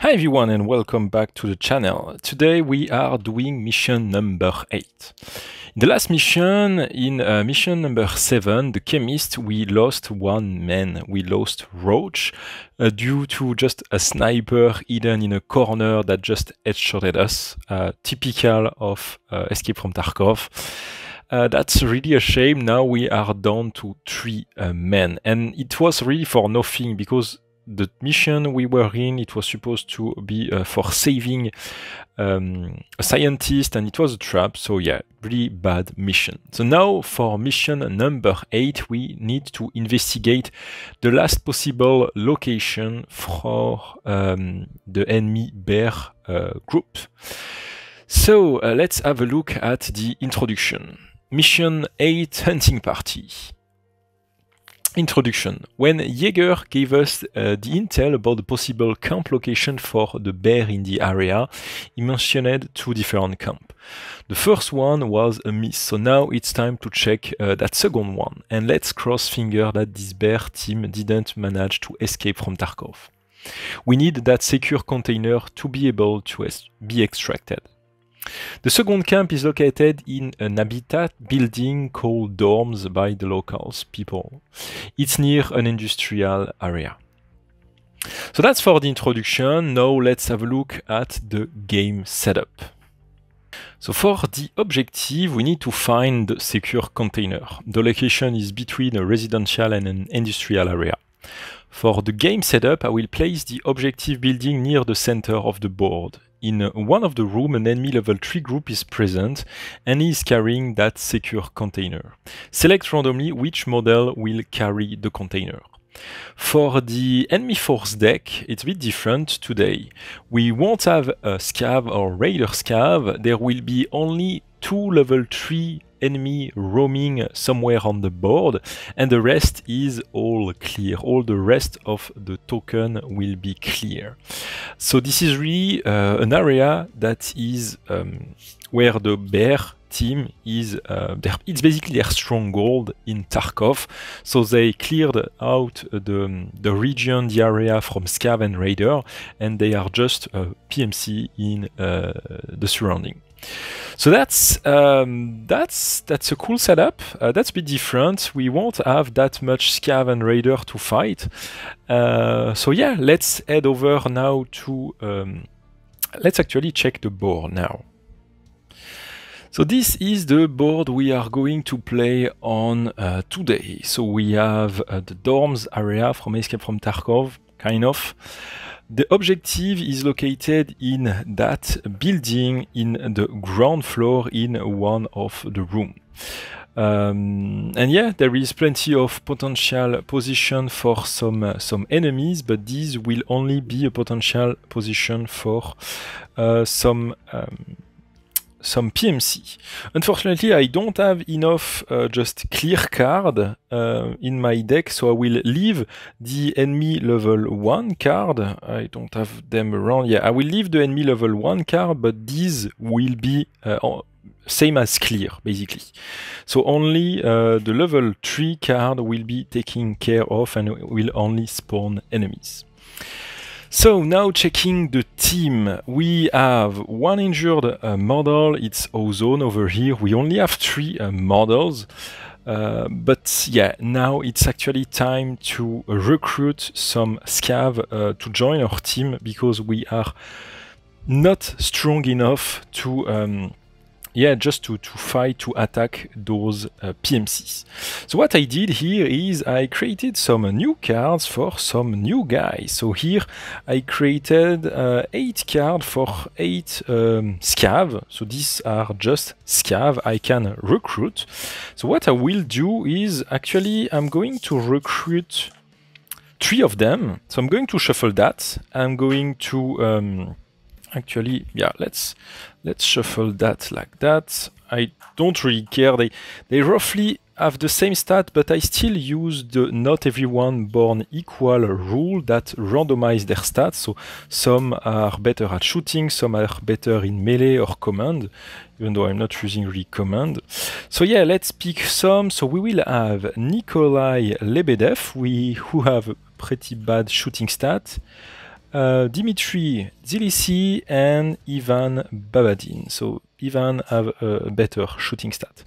Hi everyone and welcome back to the channel. Today we are doing mission number 8. In the last mission, in mission number 7, the chemist, we lost one man. We lost Roach due to just a sniper hidden in a corner that just headshotted us, typical of Escape from Tarkov. That's really a shame. Now we are down to 3 men, and it was really for nothing because the mission we were in, it was supposed to be for saving a scientist, and it was a trap. So yeah, really bad mission. So now for mission number 8, we need to investigate the last possible location for the enemy bear group. So let's have a look at the introduction. Mission 8, Hunting Party. Introduction. When Jaeger gave us the intel about the possible camp location for the bear in the area, he mentioned 2 different camps. The first one was a miss, so now it's time to check that second one, and let's cross finger that this bear team didn't manage to escape from Tarkov. We need that secure container to be able to be extracted. The second camp is located in an habitat building called dorms by the locals people. It's near an industrial area. So that's for the introduction. Now let's have a look at the game setup. So for the objective, we need to find the secure container. The location is between a residential and an industrial area. For the game setup, I will place the objective building near the center of the board. In one of the rooms, an enemy level 3 group is present and is carrying that secure container. Select randomly which model will carry the container. For the enemy force deck, it's a bit different today. We won't have a scav or raider scav. There will be only 2 level 3 enemy roaming somewhere on the board, and the rest is all clear. All the rest of the token will be clear. So this is really an area that is where the bear team is, it's basically their stronghold in Tarkov. So they cleared out the region, the area from Scav and Raider, and they are just PMC in the surrounding. So that's a cool setup. That's a bit different. We won't have that much Scav and Raider to fight. So yeah, let's head over now to... let's actually check the board now. So this is the board we are going to play on today. So we have the dorms area from Escape from Tarkov, kind of. The objective is located in that building in the ground floor in one of the rooms. And yeah, there is plenty of potential position for some enemies, but these will only be a potential position for some PMC. Unfortunately, I don't have enough just clear card in my deck, so I will leave the enemy level 1 card. I don't have them around. Yeah, I will leave the enemy level 1 card, but these will be same as clear, basically. So only the level 3 card will be taken care of and will only spawn enemies. So now checking the team, we have 1 injured model, it's Ozone over here. We only have 3 models, but yeah, now it's actually time to recruit some scav to join our team, because we are not strong enough to yeah, just to fight, to attack those PMCs. So what I did here is I created some new cards for some new guys. So here I created 8 cards for 8 scav. So these are just scav I can recruit. So what I will do is actually I'm going to recruit 3 of them. So I'm going to shuffle that. I'm going to actually, yeah, let's shuffle that like that. I don't really care. They roughly have the same stat, but I still use the not everyone born equal rule that randomize their stats. So some are better at shooting, some are better in melee or command, even though I'm not using really command. So yeah, let's pick some. So we will have Nikolai Lebedev, who have a pretty bad shooting stat. Dimitri Dzilisi and Ivan Babadin. So Ivan have a better shooting stat.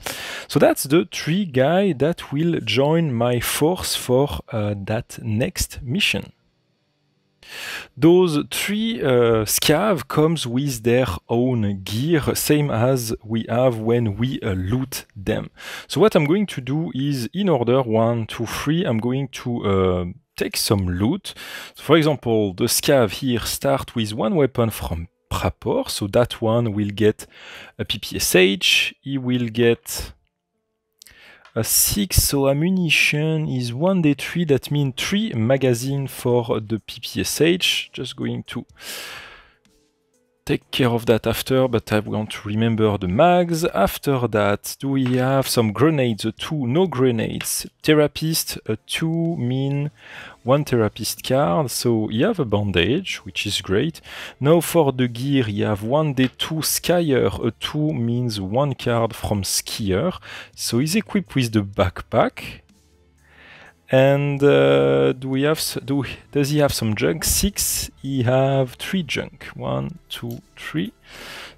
So that's the 3 guys that will join my force for that next mission. Those 3 scav comes with their own gear, same as we have when we loot them. So what I'm going to do is, in order 1, 2, 3, I'm going to take some loot. So for example, the scav here start with 1 weapon from Prapor, so that one will get a PPSH, he will get a 6, so ammunition is 1d3, that means 3 magazine for the PPSH. Just going to take care of that after, but I want to remember the mags. After that, do we have some grenades? A 2, no grenades. Therapist, a 2 mean 1 therapist card, so you have a bandage, which is great. Now for the gear, you have 1d2 skier, a 2 means 1 card from skier, so he's equipped with the backpack. And does he have some junk? 6, he have 3 junk, 1, 2, 3.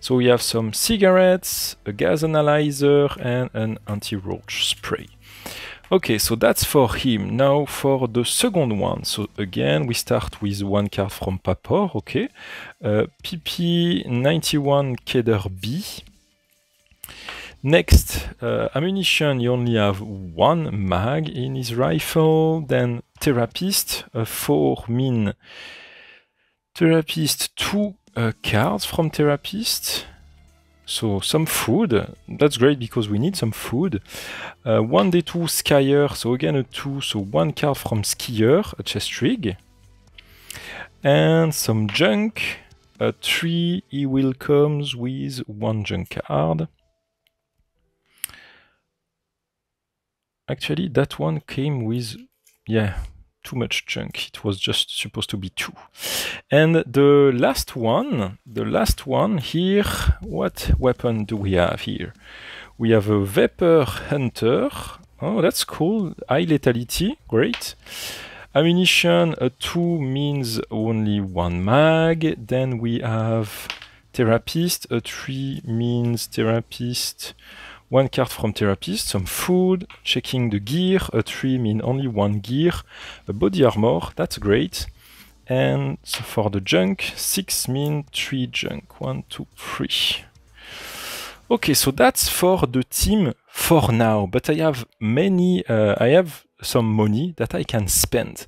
So we have some cigarettes, a gas analyzer, and an anti-roach spray. Okay, so that's for him. Now for the second one. So again, we start with 1 card from Papor, okay. PP91 Keder B. Next, ammunition, you only have 1 mag in his rifle. Then Therapist, 4 mean Therapist, 2 cards from Therapist. So some food, that's great because we need some food. 1d2 skier, so again a 2, so 1 card from skier, a chest rig. And some junk, a 3, he will comes with 1 junk card. Actually, that one came with, yeah, too much junk. It was just supposed to be 2. And the last one here, what weapon do we have here? We have a Vapor Hunter. Oh, that's cool. High lethality, great. Ammunition, a 2 means only 1 mag. Then we have Therapist, a 3 means Therapist, 1 card from Therapist, some food, checking the gear, a 3 mean only 1 gear, a body armor, that's great. And so for the junk, 6 mean 3 junk, 1, 2, 3. Okay, so that's for the team for now, but I have I have some money that I can spend.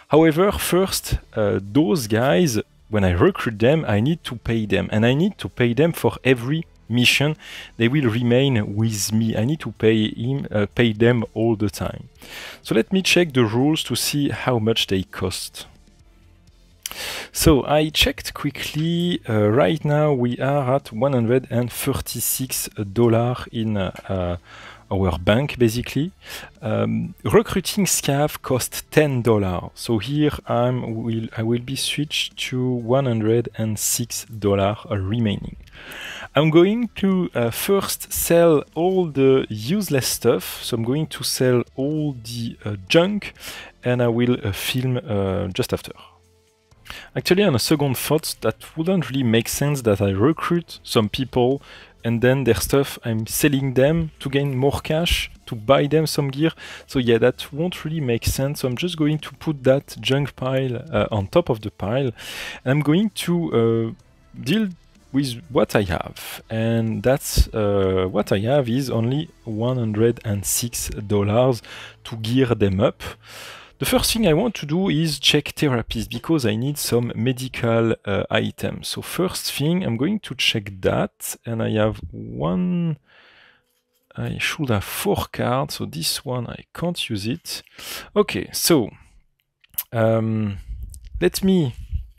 However, first, those guys, when I recruit them, I need to pay them, and I need to pay them for every mission. They will remain with me. I need to pay them all the time. So let me check the rules to see how much they cost. So I checked quickly. Right now we are at $136 in our bank, basically. Recruiting scav costs $10. So here I will be switched to $106 remaining. I'm going to first sell all the useless stuff. So I'm going to sell all the junk, and I will film just after. Actually, on a second thought, that wouldn't really make sense that I recruit some people and then their stuff, I'm selling them to gain more cash, to buy them some gear. So yeah, that won't really make sense. So I'm just going to put that junk pile on top of the pile. And I'm going to deal with what I have. And that's what I have is only $106 to gear them up. The first thing I want to do is check therapies because I need some medical items. So first thing, I'm going to check that, and I have I should have 4 cards, so this one I can't use it. Okay, so let me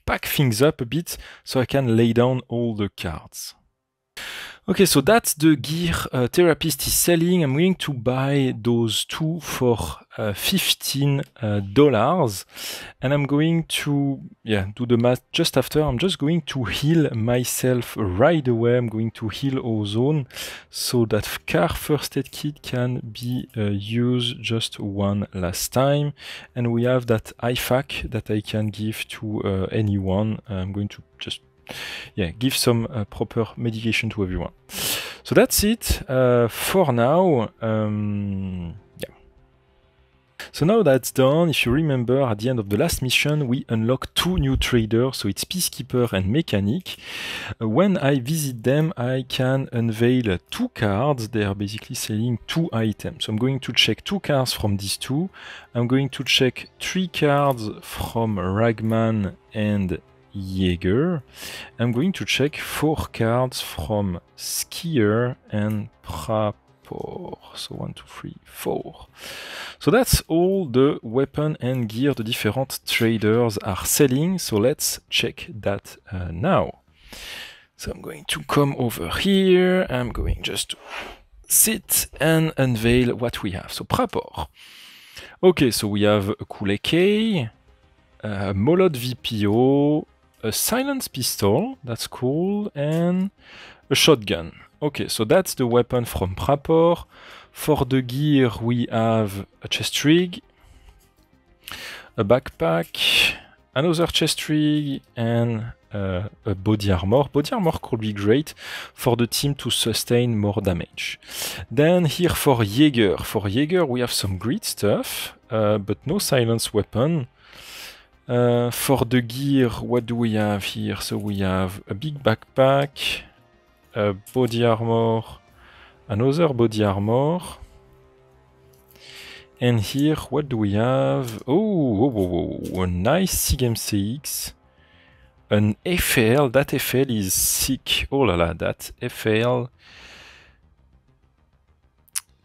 pack things up a bit so I can lay down all the cards. Okay, so that's the gear Therapist is selling. I'm going to buy those two for $15, and I'm going to do the math just after. I'm just going to heal myself right away. I'm going to heal Ozone so that car first aid kit can be used just one last time, and we have that IFAK that I can give to anyone. I'm going to just give some proper medication to everyone. So that's it for now. So now that's done, if you remember, at the end of the last mission, we unlock two new traders, so it's Peacekeeper and Mechanic. When I visit them, I can unveil two cards. They are basically selling two items. So I'm going to check two cards from these two. I'm going to check three cards from Ragman and Jaeger. I'm going to check four cards from Skier and Prapor. So 1, 2, 3, 4. So that's all the weapon and gear the different traders are selling. So let's check that now. So I'm going to come over here. I'm going just to sit and unveil what we have. So Prapor. Okay, so we have a cool AK, a Molot VPO, a silenced pistol, that's cool, and a shotgun. Okay, so that's the weapon from Prapor. For the gear, we have a chest rig, a backpack, another chest rig, and a body armor. Body armor could be great for the team to sustain more damage. Then here for Jaeger. For Jaeger, we have some great stuff, but no silence weapon. For the gear, what do we have here? So we have a big backpack, a body armor, another body armor. And here, what do we have? Oh, a nice SIG MCX. An FL, that FL is sick. Oh la la, that FL.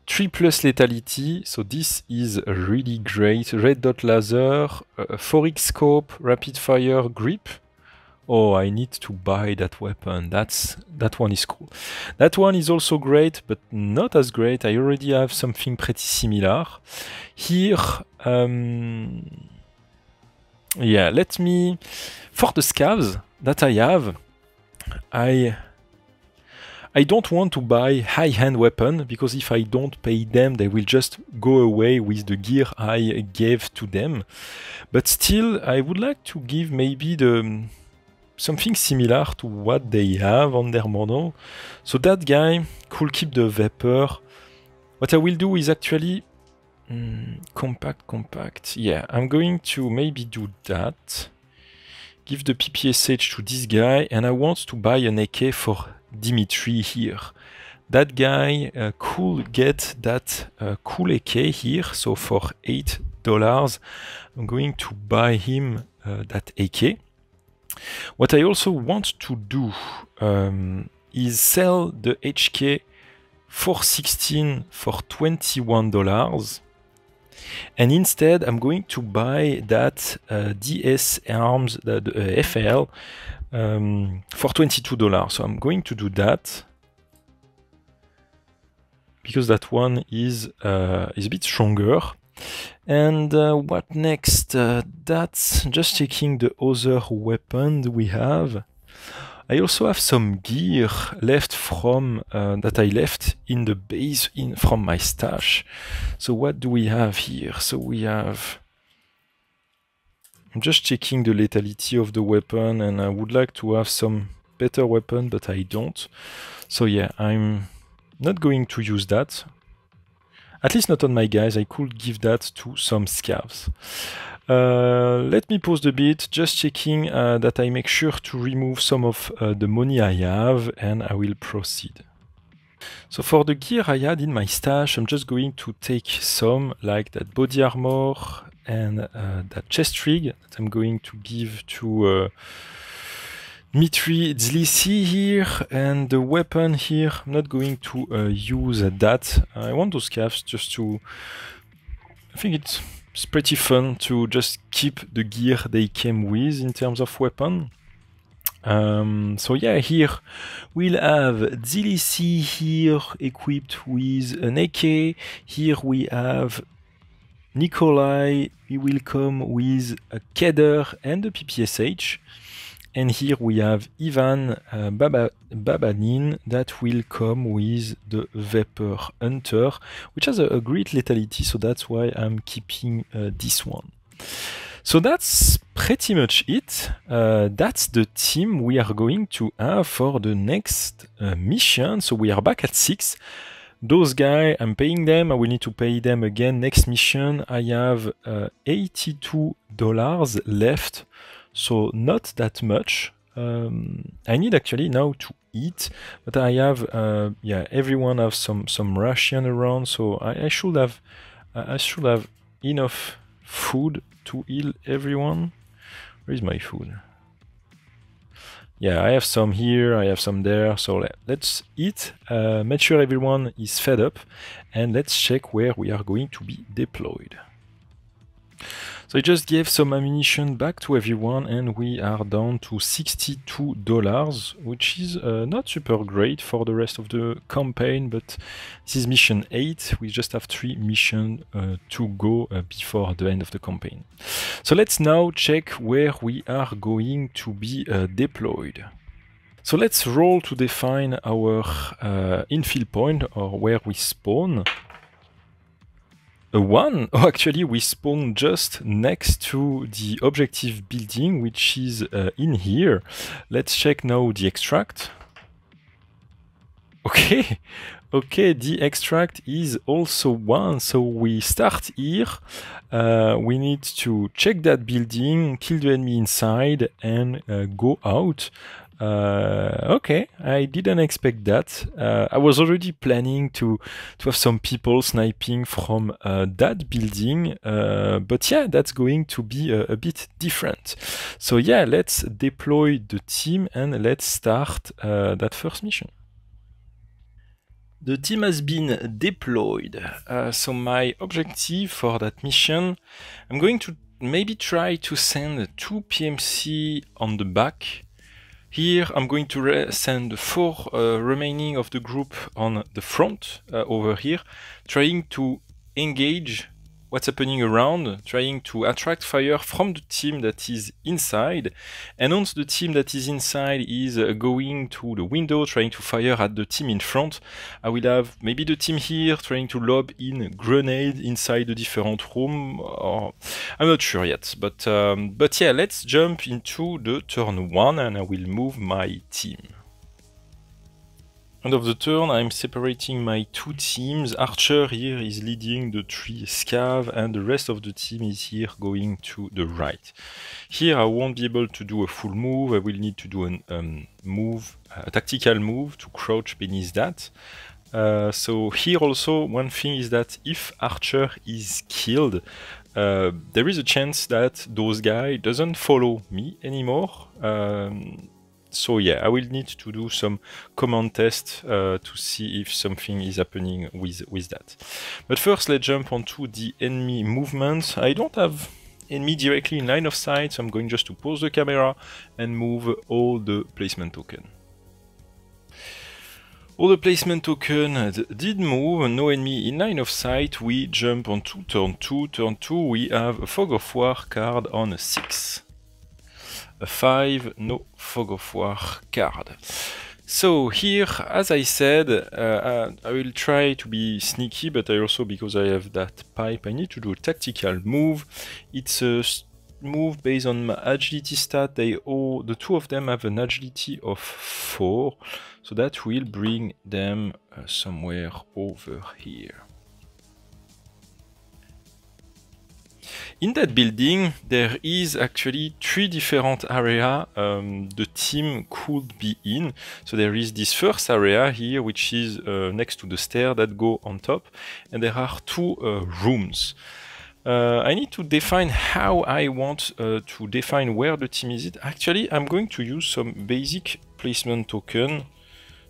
3+ lethality, so this is really great. Red dot laser, 4x scope, rapid fire grip. Oh, I need to buy that weapon. That one is cool. That one is also great, but not as great. I already have something pretty similar. Here, let me... For the scavs that I have, I don't want to buy high-end weapon, because if I don't pay them, they will just go away with the gear I gave to them. But still, I would like to give maybe something similar to what they have on their model. So that guy could keep the Vapor. What I will do is actually compact. Yeah, I'm going to maybe do that. Give the PPSH to this guy, and I want to buy an AK for Dimitri here. That guy could get that cool AK here, so for $8, I'm going to buy him that AK. What I also want to do is sell the HK 416 for $21. And instead, I'm going to buy that DS Arms, the FL, for $22. So I'm going to do that, because that one is a bit stronger. And what next? That's just checking the other weapon we have. I also have some gear left from that I left in the base from my stash. So what do we have here? So we have... I'm just checking the lethality of the weapon, and I would like to have some better weapon, but I don't. So yeah, I'm not going to use that. At least not on my guys. I could give that to some scavs. Let me pause a bit, just checking that I make sure to remove some of the money I have, and I will proceed. So for the gear I had in my stash, I'm just going to take some, like that body armor and that chest rig that I'm going to give to Dmitry Dzlisi here, and the weapon here, I'm not going to use that. I want those scavs just to... I think it's pretty fun to just keep the gear they came with in terms of weapon. So yeah, here we'll have Dzilici here equipped with an AK. Here we have Nikolai, he will come with a Keder and a PPSH. And here we have Ivan Babanin that will come with the Vapor Hunter, which has a great lethality, so that's why I'm keeping this one. So that's pretty much it. That's the team we are going to have for the next mission. So we are back at 6. Those guys, I'm paying them. I will need to pay them again next mission. I have $82 left, so not that much. I need actually now to eat, but I have yeah, everyone have some ration around, so I should have enough food to heal everyone. Where is my food? Yeah, I have some here, I have some there, so let's eat, make sure everyone is fed up, and let's check where we are going to be deployed. So I just gave some ammunition back to everyone, and we are down to $62, which is not super great for the rest of the campaign, but this is mission 8. We just have 3 missions to go before the end of the campaign. So let's now check where we are going to be deployed. So let's roll to define our infill point, or where we spawn. A 1? Oh, actually we spawn just next to the objective building, which is in here. Let's check now the extract. Okay, okay, the extract is also 1, so we start here. We need to check that building, kill the enemy inside, and go out. Okay, I didn't expect that. I was already planning to have some people sniping from that building, but yeah, that's going to be a bit different. So yeah, let's deploy the team and let's start that first mission. The team has been deployed, so my objective for that mission, I'm going to maybe try to send 2 PMC on the back. Here I'm going to send 4 remaining of the group on the front over here, trying to engage what's happening around, trying to attract fire from the team that is inside. And once the team that is inside is going to the window, trying to fire at the team in front, I will have maybe the team here trying to lob in grenade inside the different room, or I'm not sure yet. But yeah, let's jump into the turn 1 and I will move my team. End of the turn, I'm separating my 2 teams. Archer here is leading the 3 scav, and the rest of the team is here going to the right. Here I won't be able to do a full move. I will need to do a tactical move to crouch beneath that. So here also, one thing is that if Archer is killed, there is a chance that those guy doesn't follow me anymore. So yeah, I will need to do some command test to see if something is happening with that. But first, let's jump onto the enemy movement. I don't have enemy directly in line of sight, so I'm going just to pause the camera and move all the placement token. All the placement token did move, no enemy in line of sight. We jump onto turn 2. Turn 2, we have a Fog of War card on a 6. A 5, no Fog of War card. So here, as I said, I will try to be sneaky, but I also, because I have that pipe, I need to do a tactical move. It's a move based on my agility stat. The 2 of them have an agility of 4, so that will bring them somewhere over here. In that building, there is actually 3 different areas the team could be in. So there is this first area here, which is next to the stair that go on top, and there are 2 rooms. I need to define how I want to define where the team is. Actually, I'm going to use some basic placement token.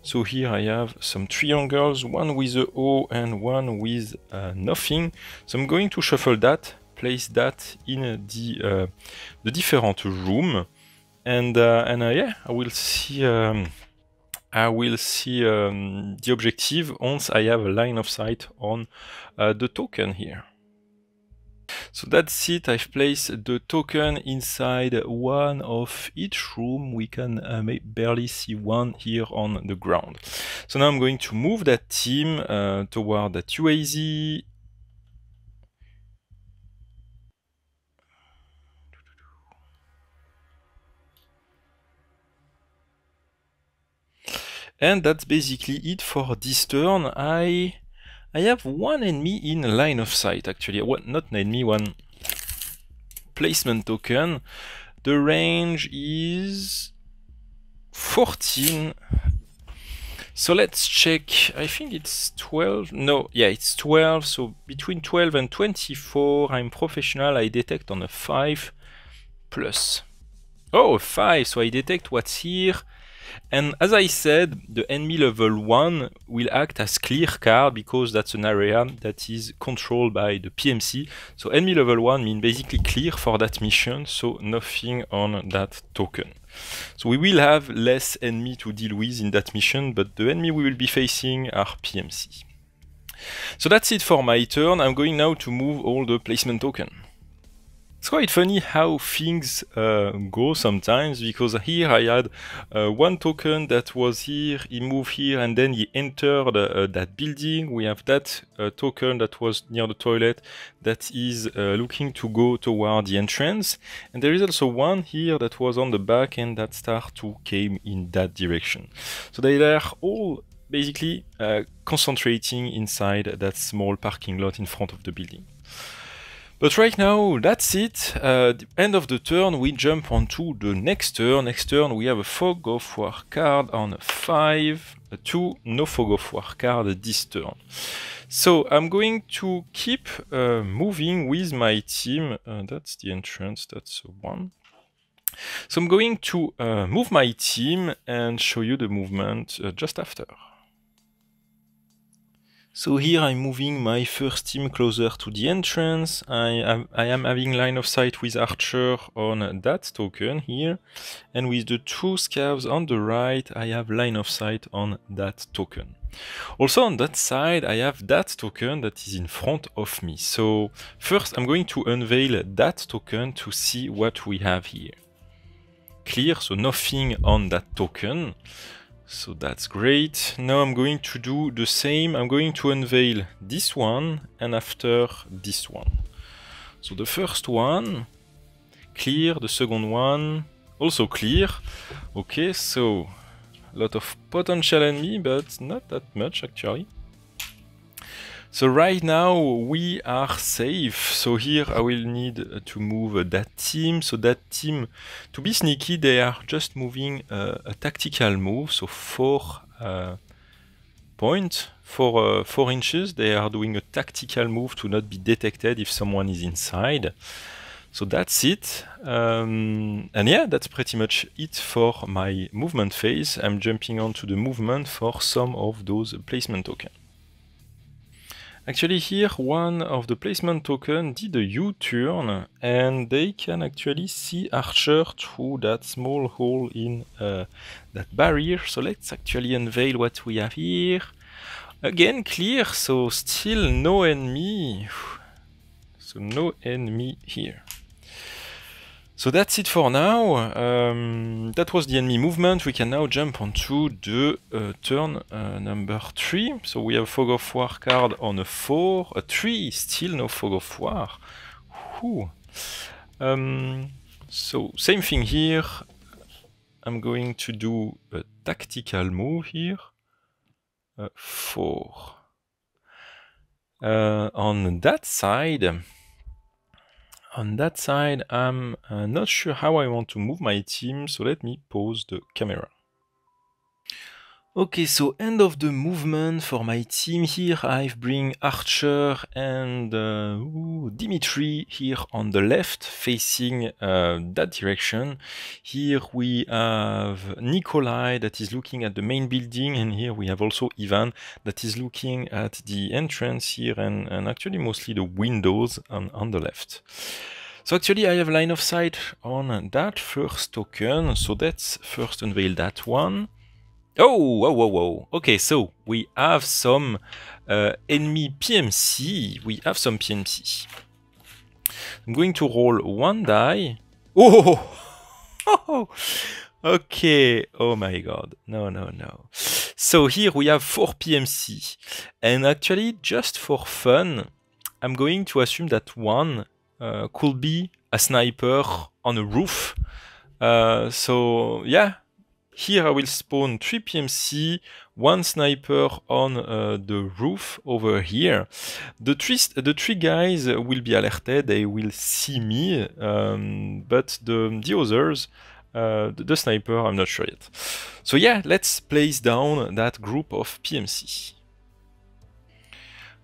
So here I have some triangles, one with a O and one with nothing. So I'm going to shuffle that, place that in the different room. and yeah, I will see the objective once I have a line of sight on the token here. So that's it. I've placed the token inside one of each room. We can barely see one here on the ground. So now I'm going to move that team toward that UAZ. And that's basically it for this turn. I have one enemy in line of sight, actually. Well, not an enemy, one placement token. The range is 14. So let's check. I think it's 12. No, yeah, it's 12. So between 12 and 24, I'm professional. I detect on a 5 plus. Oh, 5. So I detect what's here. And as I said, the enemy level 1 will act as clear card because that's an area that is controlled by the PMC. So enemy level 1 means basically clear for that mission, so nothing on that token. So we will have less enemy to deal with in that mission, but the enemy we will be facing are PMC. So that's it for my turn. I'm going now to move all the placement tokens. It's quite funny how things go sometimes, because here I had one token that was here, he moved here, and then he entered that building. We have that token that was near the toilet that is looking to go toward the entrance. And there is also one here that was on the back and that start to came in that direction. So they are all basically concentrating inside that small parking lot in front of the building. But right now, that's it. The end of the turn, we jump onto the next turn. Next turn, we have a Fog of War card on 5, 2, no Fog of War card this turn. So I'm going to keep moving with my team. That's the entrance, that's one. So I'm going to move my team and show you the movement just after. So here I'm moving my first team closer to the entrance. I am having line of sight with Archer on that token here. And with the two scavs on the right, I have line of sight on that token. Also on that side, I have that token that is in front of me. So first I'm going to unveil that token to see what we have here. Clear, so nothing on that token. So that's great. Now I'm going to do the same. I'm going to unveil this one and after this one. So the first one, clear. The second one, also clear. Okay, so a lot of potential enemy, but not that much actually. So right now we are safe. So here I will need to move that team. So that team, to be sneaky, they are just moving a tactical move. So 4 inches. They are doing a tactical move to not be detected if someone is inside. So that's it. And yeah, that's pretty much it for my movement phase. I'm jumping on to the movement for some of those placement tokens. Actually here, one of the placement tokens did a U-turn and they can actually see Archer through that small hole in that barrier. So let's actually unveil what we have here. Again, clear, so still no enemy. So no enemy here. So that's it for now. That was the enemy movement. We can now jump onto the turn number 3. So we have Fog of War card on a 4, a 3, still no Fog of War. So same thing here. I'm going to do a tactical move here. 4. On that side, I'm not sure how I want to move my team, so let me pause the camera. Okay, so end of the movement for my team here. I bring Archer and Dimitri here on the left, facing that direction. Here we have Nikolai that is looking at the main building, and here we have also Ivan that is looking at the entrance here and actually mostly the windows on the left. So actually I have line of sight on that first token, so let's first unveil that one. Oh, whoa, whoa, whoa. Okay, so we have some enemy PMC. We have some PMC. I'm going to roll one die. Oh! Okay, oh my god. No, no, no. So here we have 4 PMC. And actually, just for fun, I'm going to assume that one could be a sniper on a roof. So yeah, here I will spawn 3 PMC, 1 sniper on the roof over here. The three guys will be alerted, they will see me, but the others, the sniper, I'm not sure yet. So yeah, let's place down that group of PMC.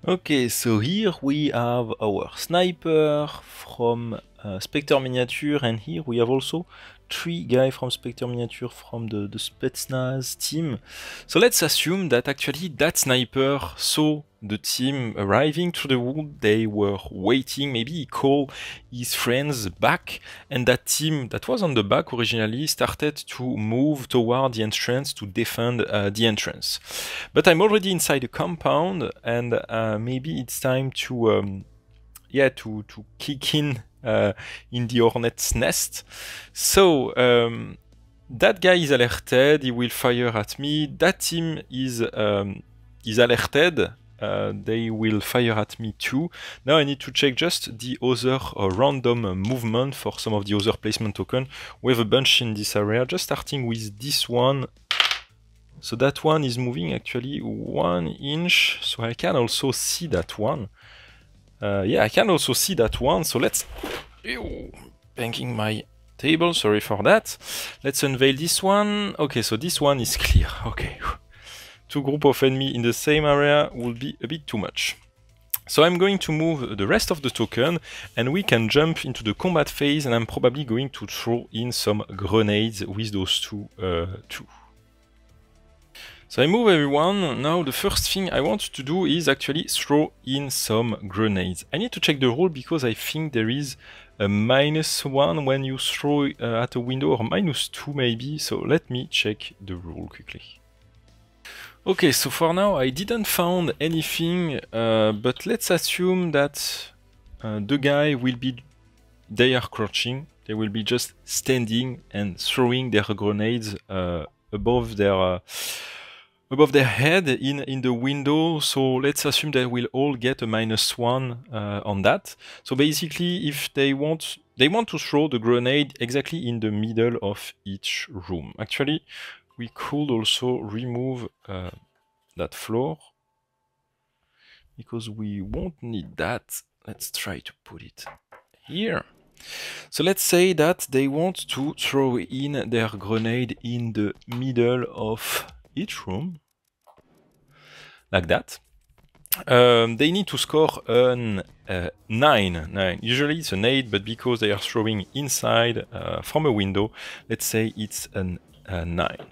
Okay, so here we have our sniper from Spectre Miniature, and here we have also 3 guys from Spectre Miniature from the Spetsnaz team. So let's assume that actually that sniper saw the team arriving through the wood, they were waiting, maybe he called his friends back, and that team that was on the back originally started to move toward the entrance to defend the entrance. But I'm already inside the compound, and maybe it's time to to kick in the hornet's nest. So that guy is alerted, he will fire at me. That team is alerted, they will fire at me too. Now I need to check just the other random movement for some of the other placement tokens. We have a bunch in this area, just starting with this one. So that one is moving actually 1 inch, so I can also see that one. Yeah, I can also see that one, so let's... Ew, banging my table, sorry for that. Let's unveil this one. Okay, so this one is clear, okay. 2 groups of enemy in the same area will be a bit too much. So I'm going to move the rest of the token, and we can jump into the combat phase, and I'm probably going to throw in some grenades with those two. So I move everyone. Now the first thing I want to do is actually throw in some grenades. I need to check the rule because I think there is a -1 when you throw at a window, or -2 maybe, so let me check the rule quickly. Okay, so for now I didn't found anything, but let's assume that the guy will be, they are crouching, they will be just standing and throwing their grenades above their head in the window. So let's assume they will all get a -1 on that. So basically, if they want to throw the grenade exactly in the middle of each room. Actually, we could also remove that floor because we won't need that. Let's try to put it here. So let's say that they want to throw in their grenade in the middle of each room, like that. They need to score an 9. Usually it's an 8, but because they are throwing inside from a window, let's say it's an 9.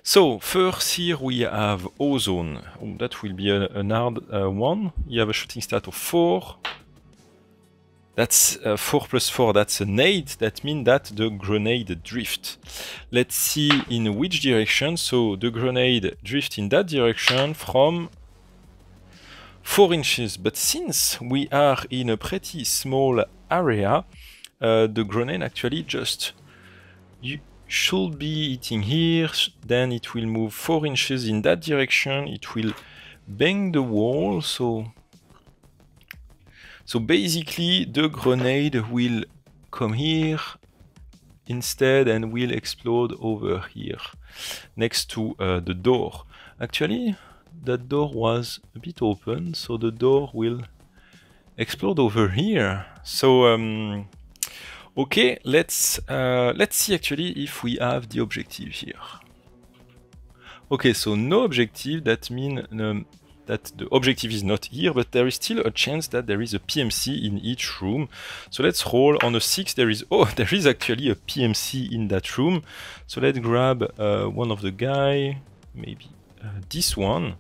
So first here we have Ozone. Oh, that will be an hard one. You have a shooting stat of 4. That's 4 plus 4, that's an 8. That means that the grenade drift. Let's see in which direction. So the grenade drift in that direction from 4 inches. But since we are in a pretty small area, the grenade actually just... You should be hitting here, then it will move 4 inches in that direction. It will bang the wall, So basically, the grenade will come here instead and will explode over here, next to the door. Actually, that door was a bit open, so the door will explode over here. So, okay, let's see actually if we have the objective here. Okay, so no objective, that means that the objective is not here, but there is still a chance that there is a PMC in each room. So let's roll on a 6. There is actually a PMC in that room. So let's grab one of the guy, maybe this one.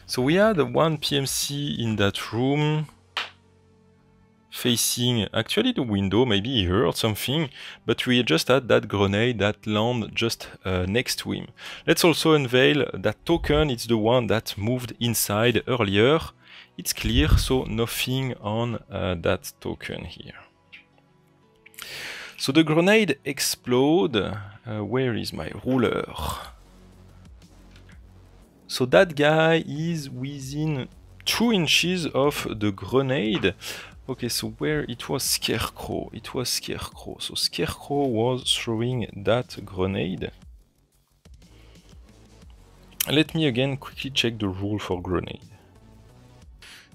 So we had one PMC in that room. facing actually the window. Maybe he heard something, but we just had that grenade that land just next to him. Let's also unveil that token. It's the one that moved inside earlier. It's clear, so nothing on that token here. So the grenade explode. Where is my ruler? So that guy is within 2 inches of the grenade. Okay, so where it was Scarecrow? It was Scarecrow. So Scarecrow was throwing that grenade. Let me again quickly check the rule for grenade.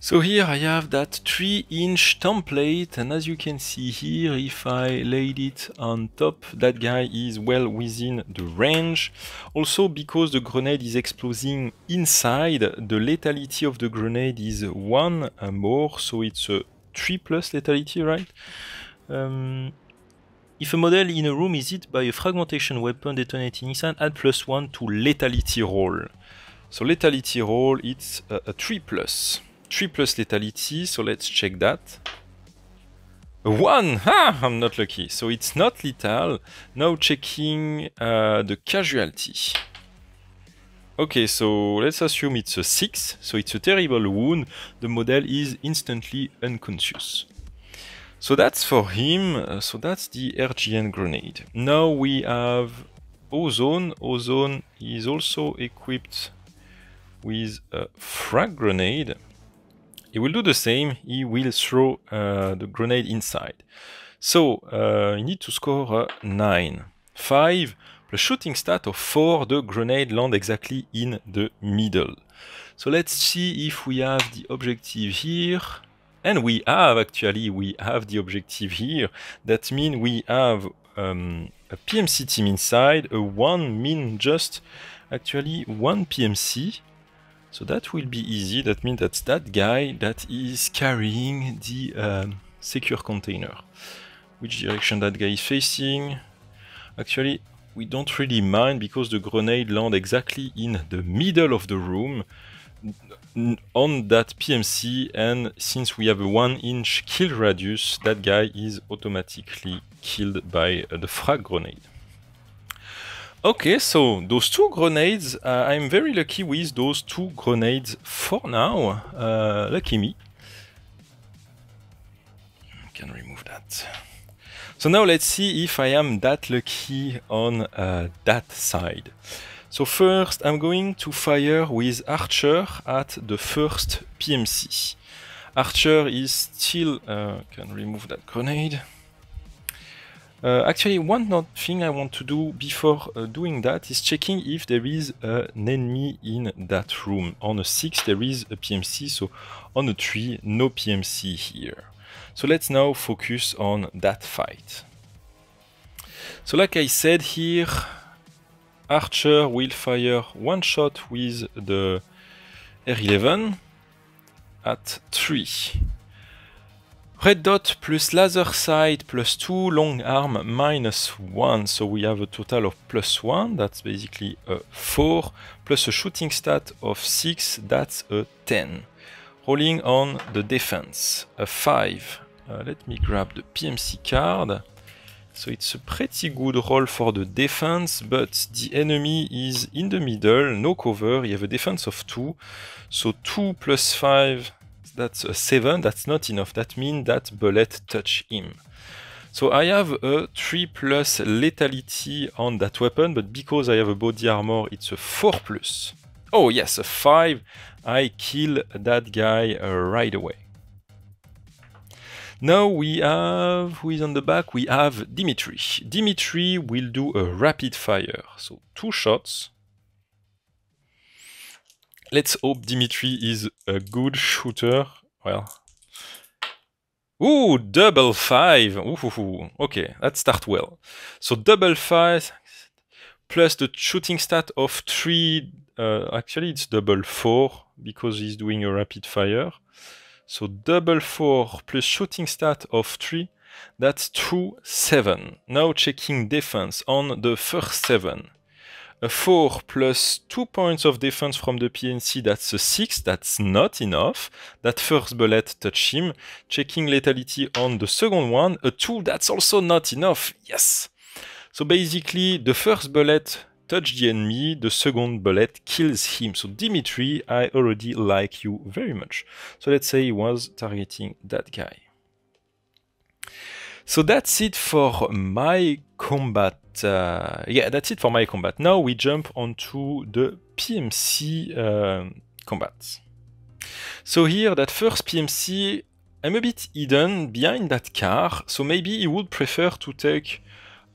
So here I have that 3-inch template, and as you can see here, if I laid it on top, that guy is well within the range. Also, because the grenade is exploding inside, the lethality of the grenade is 1 more, so it's a 3 plus lethality, right? If a model in a room is hit by a fragmentation weapon detonating inside, add +1 to lethality roll. So lethality roll, it's a 3 plus. 3 plus lethality, so let's check that. 1! Ah, I'm not lucky. So it's not lethal. Now checking the casualty. Okay, so let's assume it's a 6, so it's a terrible wound. The model is instantly unconscious. So that's for him, so that's the RGN grenade. Now we have Ozone. Ozone is also equipped with a frag grenade. He will do the same, he will throw the grenade inside. So, you need to score a 9. 5 plus shooting stat of 4, the grenade lands exactly in the middle. So let's see if we have the objective here. And we have, actually, we have the objective here. That means we have a PMC team inside, a 1 min just, actually 1 PMC. So that will be easy. That means that's that guy that is carrying the secure container. Which direction that guy is facing? Actually, we don't really mind because the grenade lands exactly in the middle of the room on that PMC, and since we have a 1-inch kill radius, that guy is automatically killed by the frag grenade. Okay, so those 2 grenades, I'm very lucky with those 2 grenades for now. Lucky me. I can remove that. So now let's see if I am that lucky on that side. So first, I'm going to fire with Archer at the first PMC. Archer is still... can remove that grenade. Actually, one thing I want to do before doing that is checking if there is an enemy in that room. On a 6 there is a PMC, so on a 3 no PMC here. So let's now focus on that fight. So like I said here, Archer will fire 1 shot with the R11 at 3. Red dot plus laser sight plus 2 long arm -1, so we have a total of +1, that's basically a 4, plus a shooting stat of 6, that's a 10. Rolling on the defense, a 5. Let me grab the PMC card. So it's a pretty good roll for the defense, but the enemy is in the middle, no cover, you have a defense of 2, so 2 plus 5, that's a 7, that's not enough, that means that bullet touch him. So I have a 3 plus lethality on that weapon, but because I have a body armor, it's a 4 plus. Oh yes, a 5, I kill that guy right away. Now we have, who is on the back? We have Dimitri. Dimitri will do a rapid fire, so 2 shots. Let's hope Dimitri is a good shooter. Well, ooh, double 5. Ooh, okay, that starts well. So double 5 plus the shooting stat of 3. Actually, it's double 4 because he's doing a rapid fire. So double 4 plus shooting stat of 3. That's 2, 7. Now checking defense on the first 7. A 4 plus 2 points of defense from the PNC, that's a 6, that's not enough. That first bullet touch him. Checking lethality on the second one, a 2, that's also not enough. Yes! So basically, the first bullet touch the enemy, the second bullet kills him. So Dimitri, I already like you very much. So let's say he was targeting that guy. So that's it for my combat. Yeah, that's it for my combat. Now we jump onto the PMC combat. So here, that first PMC, I'm a bit hidden behind that car, so maybe he would prefer to take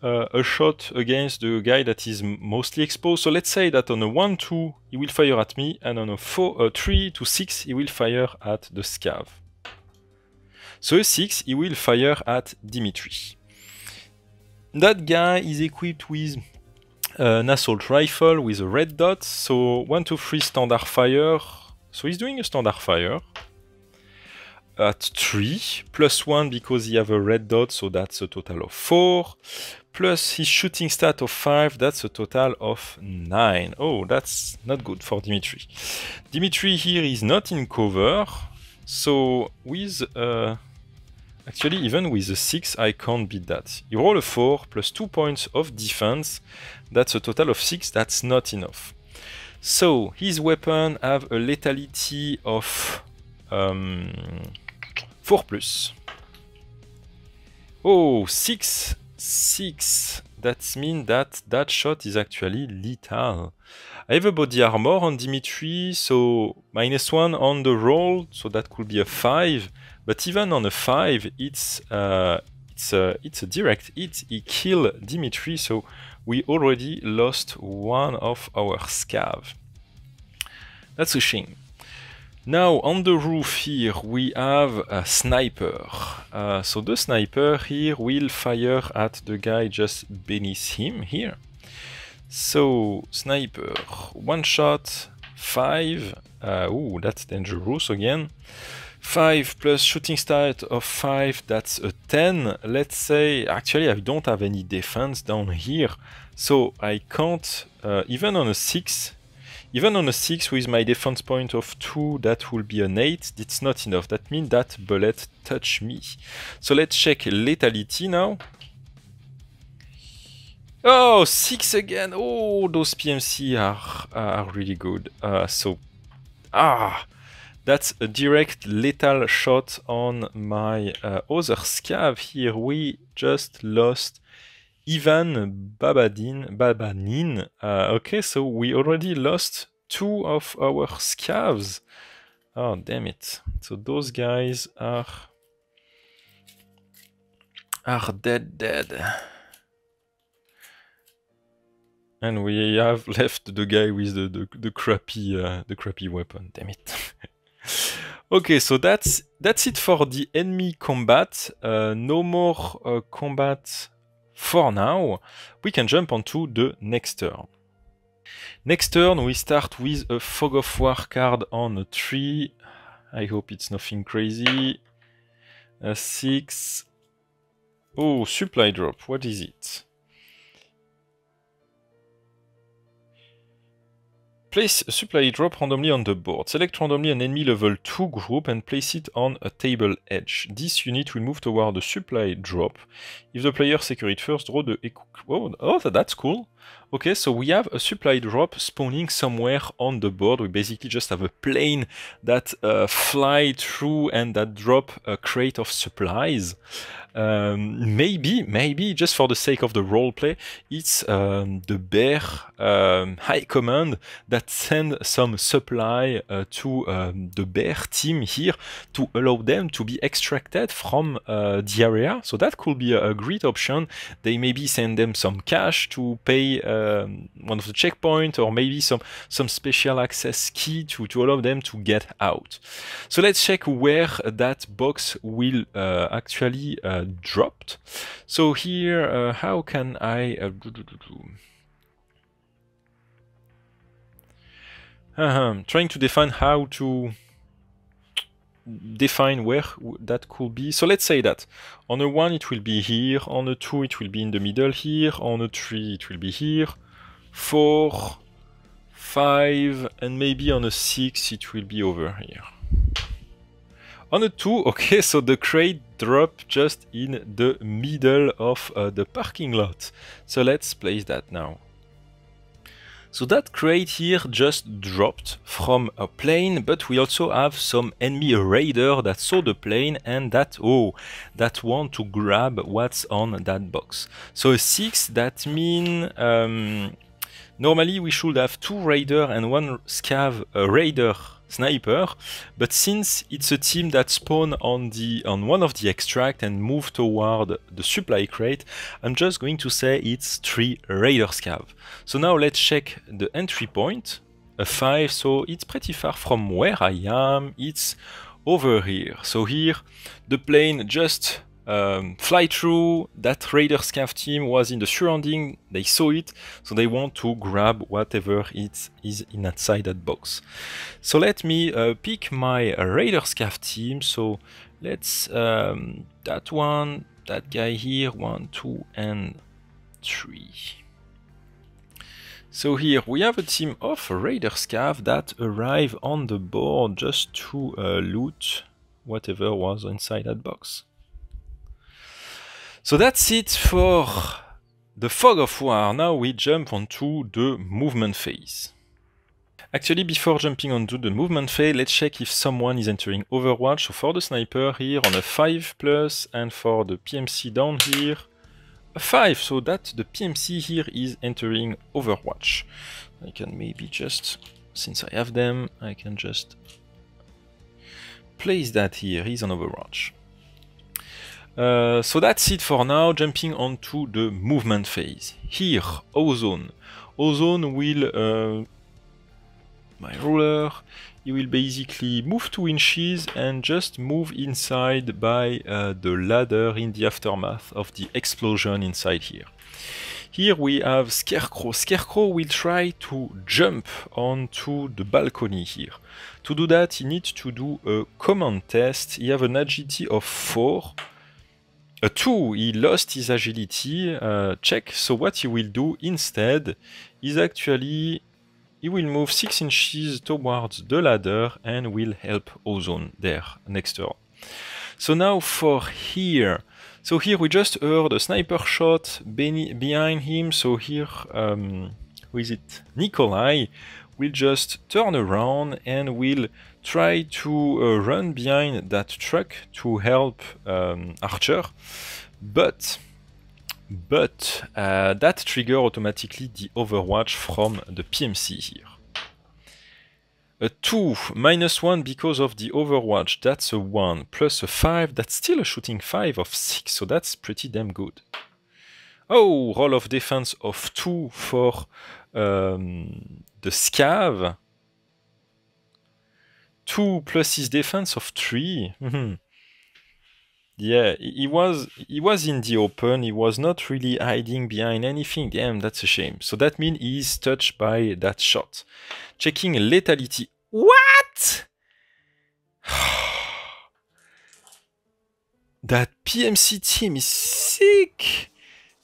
a shot against the guy that is mostly exposed. So let's say that on a 1-2 he will fire at me, and on a 3-6 he will fire at the scav. So a 6 he will fire at Dimitri. That guy is equipped with an assault rifle with a red dot, so 1-2-3 standard fire. So he's doing a standard fire at 3, plus 1 because he have a red dot, so that's a total of 4, plus his shooting stat of 5, that's a total of 9. Oh, that's not good for Dimitri. Dimitri here is not in cover, so with actually even with a 6 I can't beat that. You roll a 4 plus 2 points of defense, that's a total of 6, that's not enough. So his weapon have a lethality of 4 plus. Oh, 6. That means that that shot is actually lethal. I have a body armor on Dimitri, so -1 on the roll, so that could be a 5. But even on a 5, it's a direct hit. He killed Dimitri, so we already lost one of our scav. That's a shame. Now on the roof here we have a sniper. So the sniper here will fire at the guy just beneath him here. So sniper, one shot, 5. Ooh, that's dangerous again. 5 plus shooting stat of 5, that's a 10. Let's say, actually I don't have any defense down here, so I can't, even on a 6 with my defense point of 2, that will be an 8, it's not enough. That means that bullet touched me. So let's check lethality now. Oh, 6 again! Oh, those PMC are really good. That's a direct lethal shot on my other scav here. We just lost Ivan Babanin. Okay, so we already lost 2 of our scavs. Oh, damn it. So those guys are dead. And we have left the guy with the crappy weapon. Damn it. Okay, so that's it for the enemy combat. No more combat for now. We can jump onto the next turn. Next turn we start with a Fog of War card on a 3. I hope it's nothing crazy. A 6. Oh, supply drop. What is it? Place a supply drop randomly on the board. Select randomly an enemy level 2 group and place it on a table edge. This unit will move toward the supply drop. If the player secures it first, draw the... Oh, that's cool. Okay, so we have a supply drop spawning somewhere on the board. We basically just have a plane that fly through and that drop a crate of supplies. Maybe, just for the sake of the roleplay, it's the bear high command that send some supply to the bear team here to allow them to be extracted from the area. So that could be a great option. They maybe send them some cash to pay one of the checkpoints, or maybe some special access key to allow them to get out. So let's check where that box will actually dropped. So here, how can I trying to define how to define where that could be. So let's say that on a 1 it will be here, on a 2 it will be in the middle here, on a 3 it will be here, 4, 5, and maybe on a 6 it will be over here. On a 2, okay, so the crate dropped just in the middle of the parking lot. So let's place that now. So that crate here just dropped from a plane, but we also have some enemy raider that saw the plane and that want to grab what's on that box. So a 6, that means normally we should have 2 raider and 1 scav raider sniper, but since it's a team that spawn on one of the extract and move toward the supply crate, I'm just going to say it's 3 raider scav. So now let's check the entry point, a 5, so it's pretty far from where I am, it's over here. So here the plane just fly through, that raider scav team was in the surrounding, they saw it, so they want to grab whatever it is inside that box. So let me pick my raider scav team, so let's, that one, that guy here, 1, 2, and 3. So here we have a team of raider scav that arrive on the board just to loot whatever was inside that box. So that's it for the Fog of War. Now we jump onto the movement phase. Actually, before jumping onto the movement phase, let's check if someone is entering Overwatch. So for the sniper here on a 5+, and for the PMC down here, a 5. So that the PMC here is entering Overwatch. I can maybe just, since I have them, I can just place that here. He's on Overwatch. So that's it for now, jumping onto the movement phase. Here, Ozone. Ozone will, my ruler, he will basically move 2 inches and just move inside by the ladder in the aftermath of the explosion inside here. Here we have Scarecrow. Scarecrow will try to jump onto the balcony here. To do that, he needs to do a command test. He have an agility of 4. 2, he lost his agility, check, so what he will do instead is actually, he will move 6 inches towards the ladder and will help Ozone there next turn. So now for here, so here we just heard a sniper shot behind him, so here, who is it? Nikolai will just turn around and will try to run behind that truck to help Archer, but that trigger automatically the Overwatch from the PMC here. A 2, -1 because of the Overwatch, that's a 1, plus a 5, that's still a shooting 5 of 6, so that's pretty damn good. Oh, roll of defense of 2 for the Scav. 2 plus his defense of 3. Yeah, he was in the open, he was not really hiding behind anything. Damn, that's a shame. So that means he's touched by that shot. Checking lethality. What? That PMC team is sick.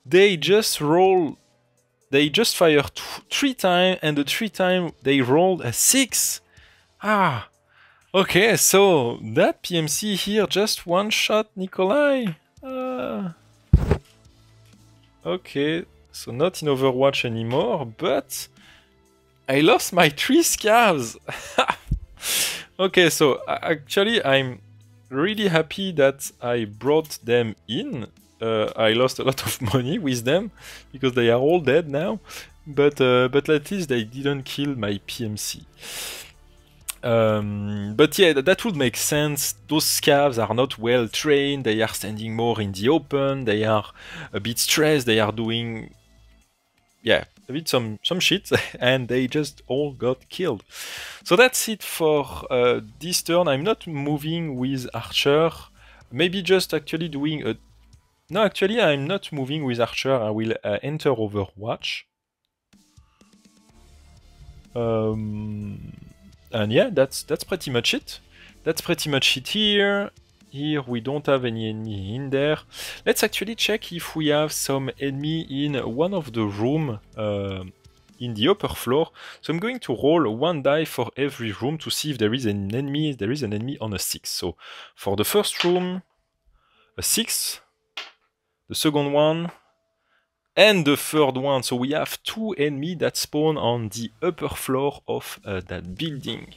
They just fired 3 times, and the 3 times they rolled a 6. Ah. Okay, so that PMC here just one-shot Nikolai. Okay, so not in Overwatch anymore, but I lost my 3 scavs. Okay, so actually I'm really happy that I brought them in. I lost a lot of money with them because they are all dead now, but at least they didn't kill my PMC. But yeah, that would make sense. Those scavs are not well trained, they are standing more in the open, they are a bit stressed, they are doing, yeah, a bit some shit, and they just all got killed. So that's it for this turn. I'm not moving with Archer, maybe just actually doing a... No, actually I'm not moving with Archer, I will enter Overwatch. And yeah, that's pretty much it. That's pretty much it here. Here we don't have any enemy in there. Let's actually check if we have some enemy in one of the room in the upper floor. So I'm going to roll 1 die for every room to see if there is an enemy. There is an enemy on a 6. So for the first room, a 6, the second one, and the third one. So we have 2 enemies that spawn on the upper floor of that building.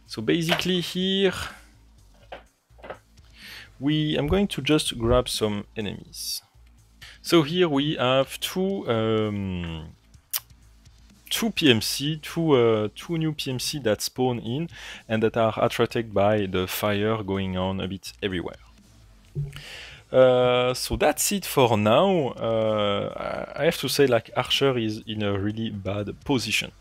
So basically here, I'm going to just grab some enemies. So here we have two PMC, two new PMC that spawn in and that are attracted by the fire going on a bit everywhere. So that's it for now. I have to say, like, Archer is in a really bad position.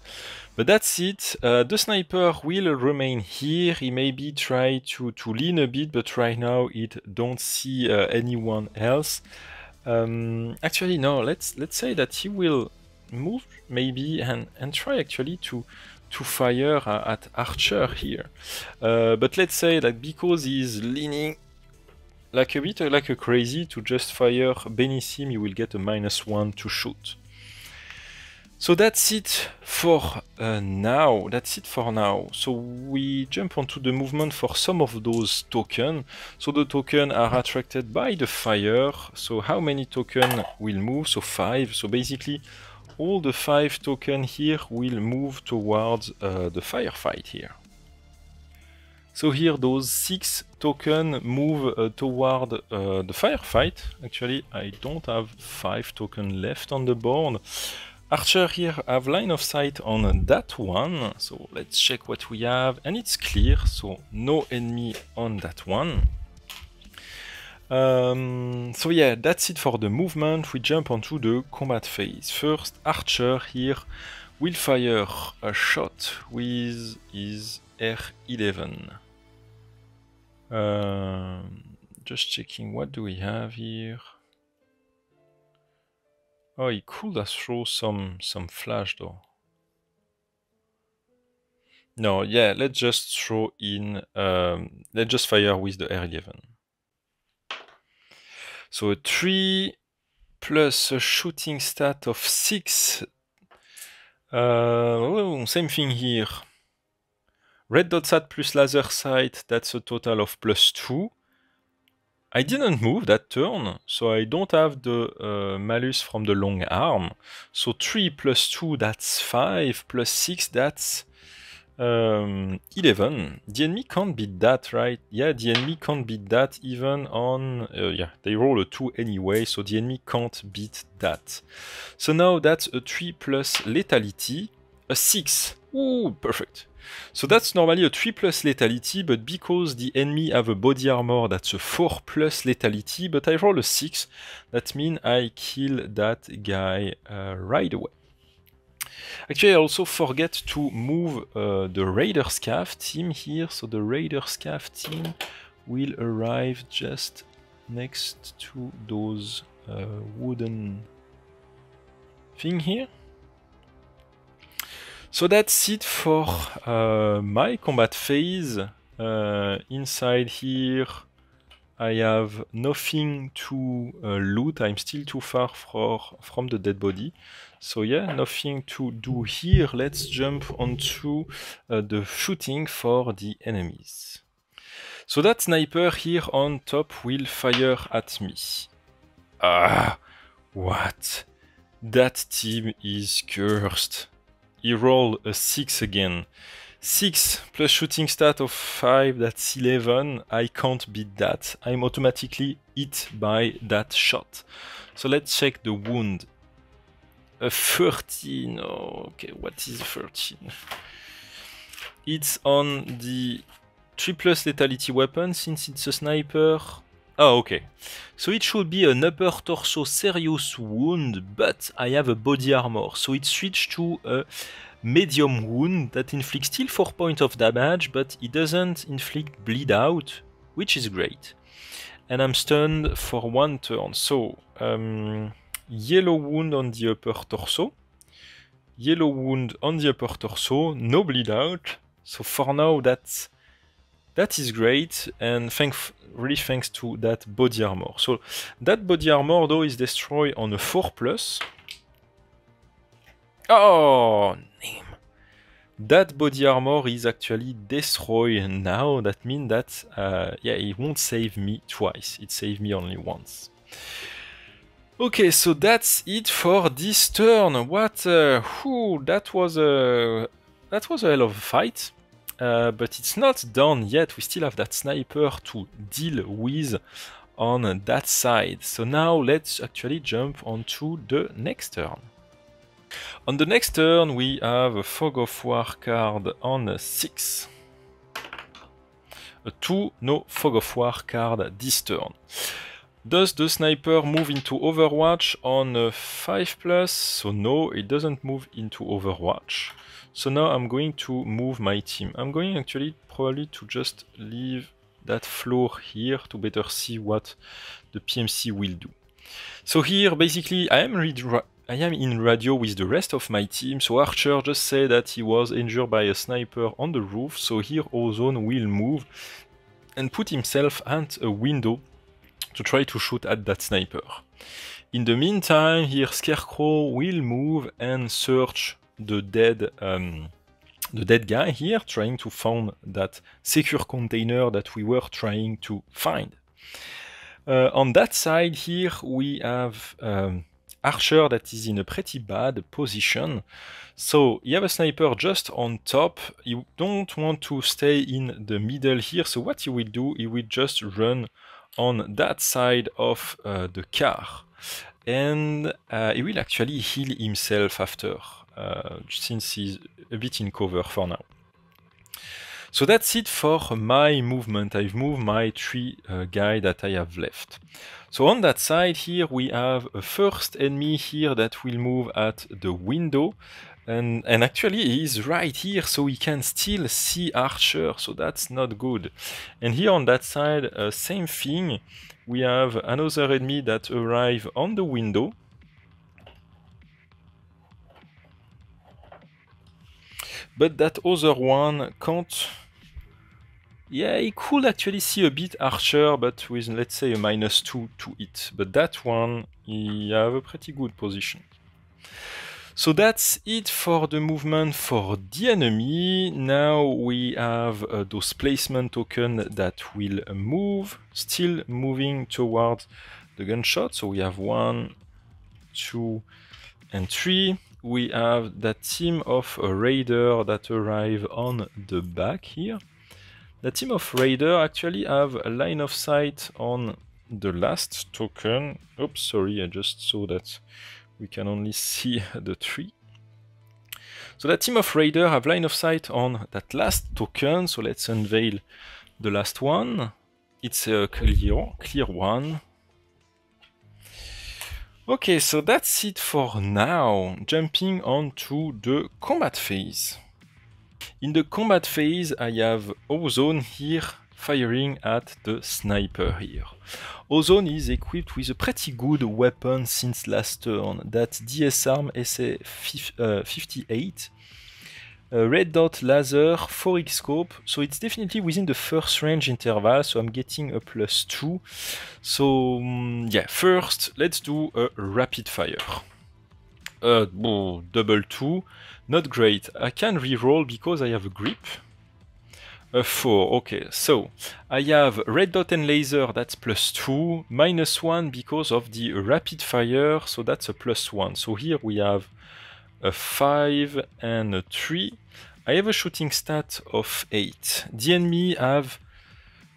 But that's it. The sniper will remain here. He maybe try to lean a bit, but right now it don't see anyone else. Actually, no. Let's say that he will move maybe and try actually to fire at Archer here. But let's say that because he's leaning like a bit like a crazy to just fire beneath him, he will get a -1 to shoot. So that's it for now. So we jump onto the movement for some of those tokens. So the tokens are attracted by the fire. So how many tokens will move? So 5. So basically all the 5 tokens here will move towards the firefight here. So here those 6 tokens move toward the firefight. Actually, I don't have 5 tokens left on the board. Archer here have line of sight on that one, so let's check what we have, and it's clear, so no enemy on that one. So yeah, that's it for the movement. We jump onto the combat phase. First, Archer here will fire a shot with his R11. Just checking, what do we have here? Oh, he could have thrown some flash though. No, yeah, let's just throw in, let's just fire with the R11. So a 3 plus a shooting stat of 6. Same thing here. Red dot stat plus laser sight, that's a total of +2. I didn't move that turn, so I don't have the malus from the long arm. So 3 plus 2, that's 5, plus 6, that's 11. The enemy can't beat that, right? Yeah, the enemy can't beat that even on... yeah, they roll a 2 anyway, so the enemy can't beat that. So now that's a 3 plus lethality, a 6. Ooh, perfect. So that's normally a 3 plus lethality, but because the enemy have a body armor, that's a 4 plus lethality, but I roll a 6. That means I kill that guy right away. Actually, I also forget to move the Raider Scav team here, so the Raider Scav team will arrive just next to those wooden thing here. So that's it for my combat phase. Inside here I have nothing to loot, I'm still too far from the dead body. So yeah, nothing to do here. Let's jump onto the shooting for the enemies. So that sniper here on top will fire at me. Ah, what? That team is cursed. He rolled a 6 again. 6 plus shooting stat of 5, that's 11. I can't beat that. I'm automatically hit by that shot. So let's check the wound. A 13. Oh, okay, what is 13? It's on the 3 plus lethality weapon since it's a sniper. Oh, okay. So it should be an upper torso serious wound, but I have a body armor. So it switched to a medium wound that inflicts still 4 points of damage, but it doesn't inflict bleed out, which is great. And I'm stunned for 1 turn. So, yellow wound on the upper torso. Yellow wound on the upper torso, no bleed out. So for now, that is great, and really thanks to that body armor. So that body armor though is destroyed on a 4+. Oh, name. That body armor is actually destroyed now. That means that, yeah, it won't save me twice. It saved me only once. Okay, so that's it for this turn. What? That was a hell of a fight. But it's not done yet. We still have that sniper to deal with on that side. So now let's actually jump onto the next turn. On the next turn, we have a Fog of War card on 6. A 2, no Fog of War card this turn. Does the sniper move into Overwatch on 5+? So no, it doesn't move into Overwatch. So now I'm going to move my team. I'm going actually probably to just leave that floor here to better see what the PMC will do. So here, basically, I am in radio with the rest of my team. So Archer just said that he was injured by a sniper on the roof. So here Ozone will move and put himself at a window to try to shoot at that sniper. In the meantime, here Scarecrow will move and search the dead guy here, trying to find that secure container that we were trying to find. On that side here, we have Archer that is in a pretty bad position. So you have a sniper just on top. You don't want to stay in the middle here. So what you will do, you will just run on that side of the car. And he will actually heal himself after, since he's a bit in cover for now. So that's it for my movement. I've moved my 3 guy that I have left. So on that side here, we have a first enemy here that will move at the window. And actually he's right here, so we can still see Archer, so that's not good. And here on that side, same thing. We have another enemy that arrive on the window. But that other one can't... Yeah, he could actually see a bit Archer, but with, let's say, a -2 to hit. But that one, he have a pretty good position. So that's it for the movement for the enemy. Now we have those placement tokens that will move, still moving towards the gunshot. So we have 1, 2, and 3. We have that team of Raider that arrive on the back here. The team of Raider actually have a line of sight on the last token. Oops, sorry, I just saw that we can only see the 3. So that team of Raider have line of sight on that last token. So let's unveil the last one. It's a clear one. Okay, so that's it for now. Jumping on to the combat phase. In the combat phase, I have Ozone here firing at the sniper here. Ozone is equipped with a pretty good weapon since last turn, that DS-Arm SA-58. Red dot laser, 4x scope, so it's definitely within the first range interval, so I'm getting a +2. So yeah, first let's do a rapid fire. Double 2, not great. I can reroll because I have a grip. 4, okay, so I have red dot and laser, that's +2, -1 because of the rapid fire, so that's a +1. So here we have a 5 and a 3. I have a shooting stat of 8. The enemy have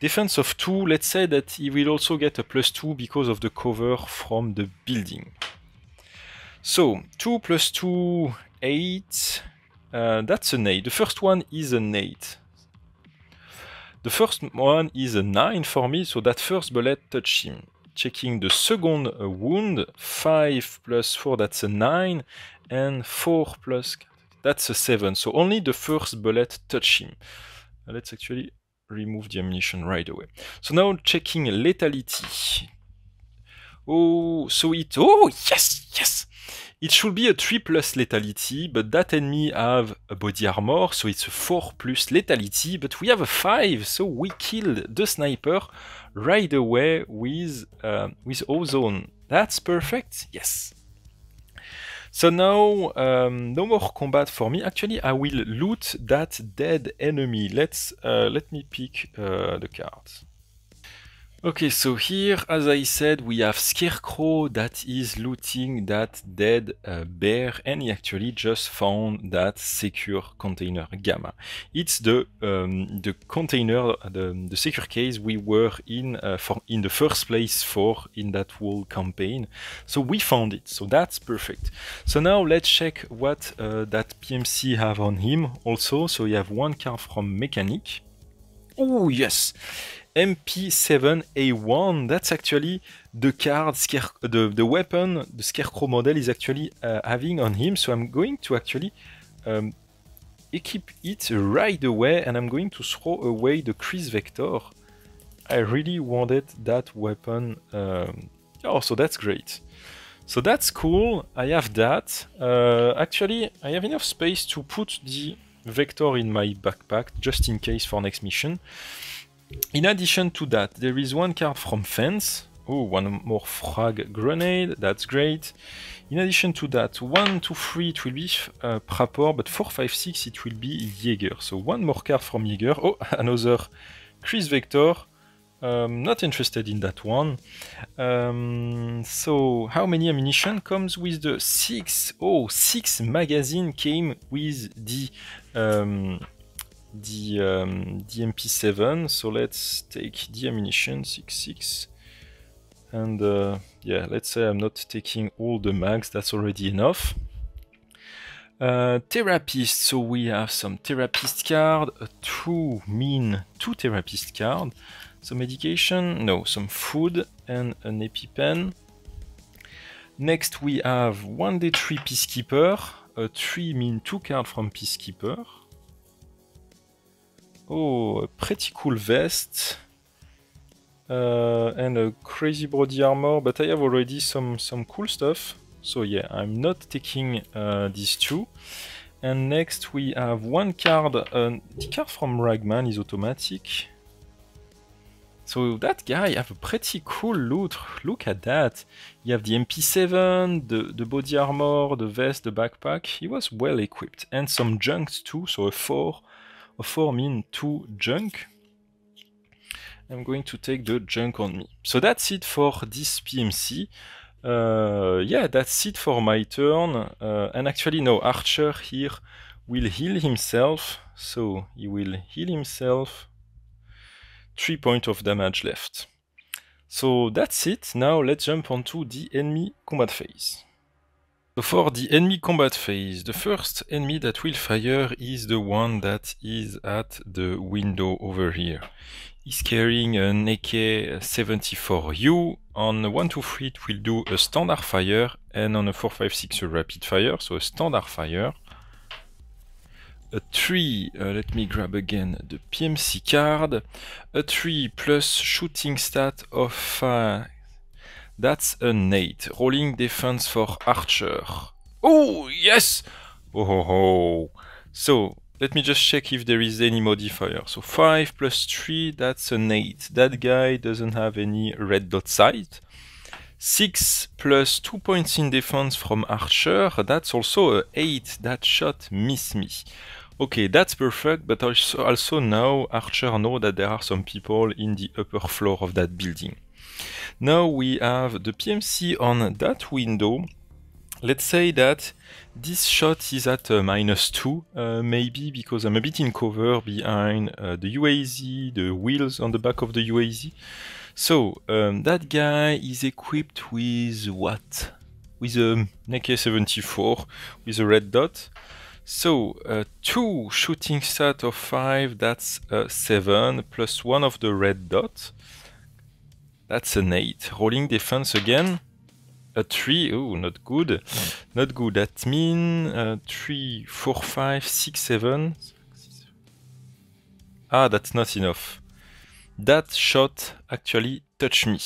defense of 2. Let's say that he will also get a +2 because of the cover from the building. So 2 + 2, 8. That's an 8. The first one is an 8. The first one is a 9 for me, so that first bullet touched him. Checking the second wound, 5 + 4, that's a 9, and 4 +, that's a 7. So only the first bullet touched him. Let's actually remove the ammunition right away. So now checking lethality. Oh, so it, oh, yes, yes! It should be a 3 + lethality, but that enemy have a body armor, so it's a 4 + lethality, but we have a 5, so we killed the sniper right away with Ozone. That's perfect, yes. So now, no more combat for me. Actually, I will loot that dead enemy. Let me pick the cards. Okay, so here, as I said, we have Scarecrow that is looting that dead bear, and he actually just found that secure container Gamma. It's the container, the secure case we were in in the first place for in that whole campaign. So we found it, so that's perfect. So now let's check what that PMC have on him also. So you have one card from Mechanic. Oh yes! MP7A1, that's actually the card, the weapon the Scarecrow model is actually having on him. So I'm going to actually equip it right away, and I'm going to throw away the Chris Vector. I really wanted that weapon. Oh, so that's great. So that's cool. I have that. Actually, I have enough space to put the Vector in my backpack, just in case for next mission. In addition to that, there is one card from Fence. Oh, one more frag grenade, that's great. In addition to that, 1, 2, 3 it will be Prapor, but 4, 5, 6 it will be Jaeger. So one more card from Jaeger. Oh, another Chris Vector. Not interested in that one. So how many ammunition comes with the 6? Oh, 6 magazine came with the MP7, so let's take the ammunition 6 and yeah, let's say I'm not taking all the mags, that's already enough. Therapist, so we have some therapist card, two therapist card, some medication, no, some food and an EpiPen. Next we have 1d3 Peacekeeper, a 3 2 card from Peacekeeper. Oh, a pretty cool vest. And a crazy body armor, but I have already some cool stuff. So yeah, I'm not taking these two. And next we have one card, the card from Ragman is automatic. So that guy have a pretty cool loot, look at that. You have the MP7, the body armor, the vest, the backpack, he was well equipped. And some junks too, so a 4 mean 2 junk. I'm going to take the junk on me. So that's it for this PMC. Yeah, that's it for my turn. And actually, no, Archer here will heal himself. So he will heal himself. 3 points of damage left. So that's it. Now let's jump onto the enemy combat phase. So for the enemy combat phase, the first enemy that will fire is the one that is at the window over here. He's carrying an AK-74U. On 1, 2, 3 it will do a standard fire, and on a 4, 5, 6 a rapid fire, so a standard fire. A 3, let me grab again the PMC card. A 3 plus shooting stat of 5. That's an 8. Rolling defense for Archer. Oh, yes! Oh, ho, ho. So, let me just check if there is any modifier. So 5 plus 3, that's an 8. That guy doesn't have any red dot sight. 6 plus 2 points in defense from Archer, that's also a 8. That shot missed me. Okay, that's perfect, but also now Archer knows that there are some people in the upper floor of that building. Now we have the PMC on that window. Let's say that this shot is at -2, maybe because I'm a bit in cover behind the UAZ, the wheels on the back of the UAZ. So that guy is equipped with what? With an AK-74 with a red dot. So 2 shooting stat of 5, that's 7, plus 1 of the red dot. That's an 8. Rolling defense again. A 3. Oh, not good. Not good. That means 3, 4, 5, 6, 7. Ah, that's not enough. That shot actually touched me.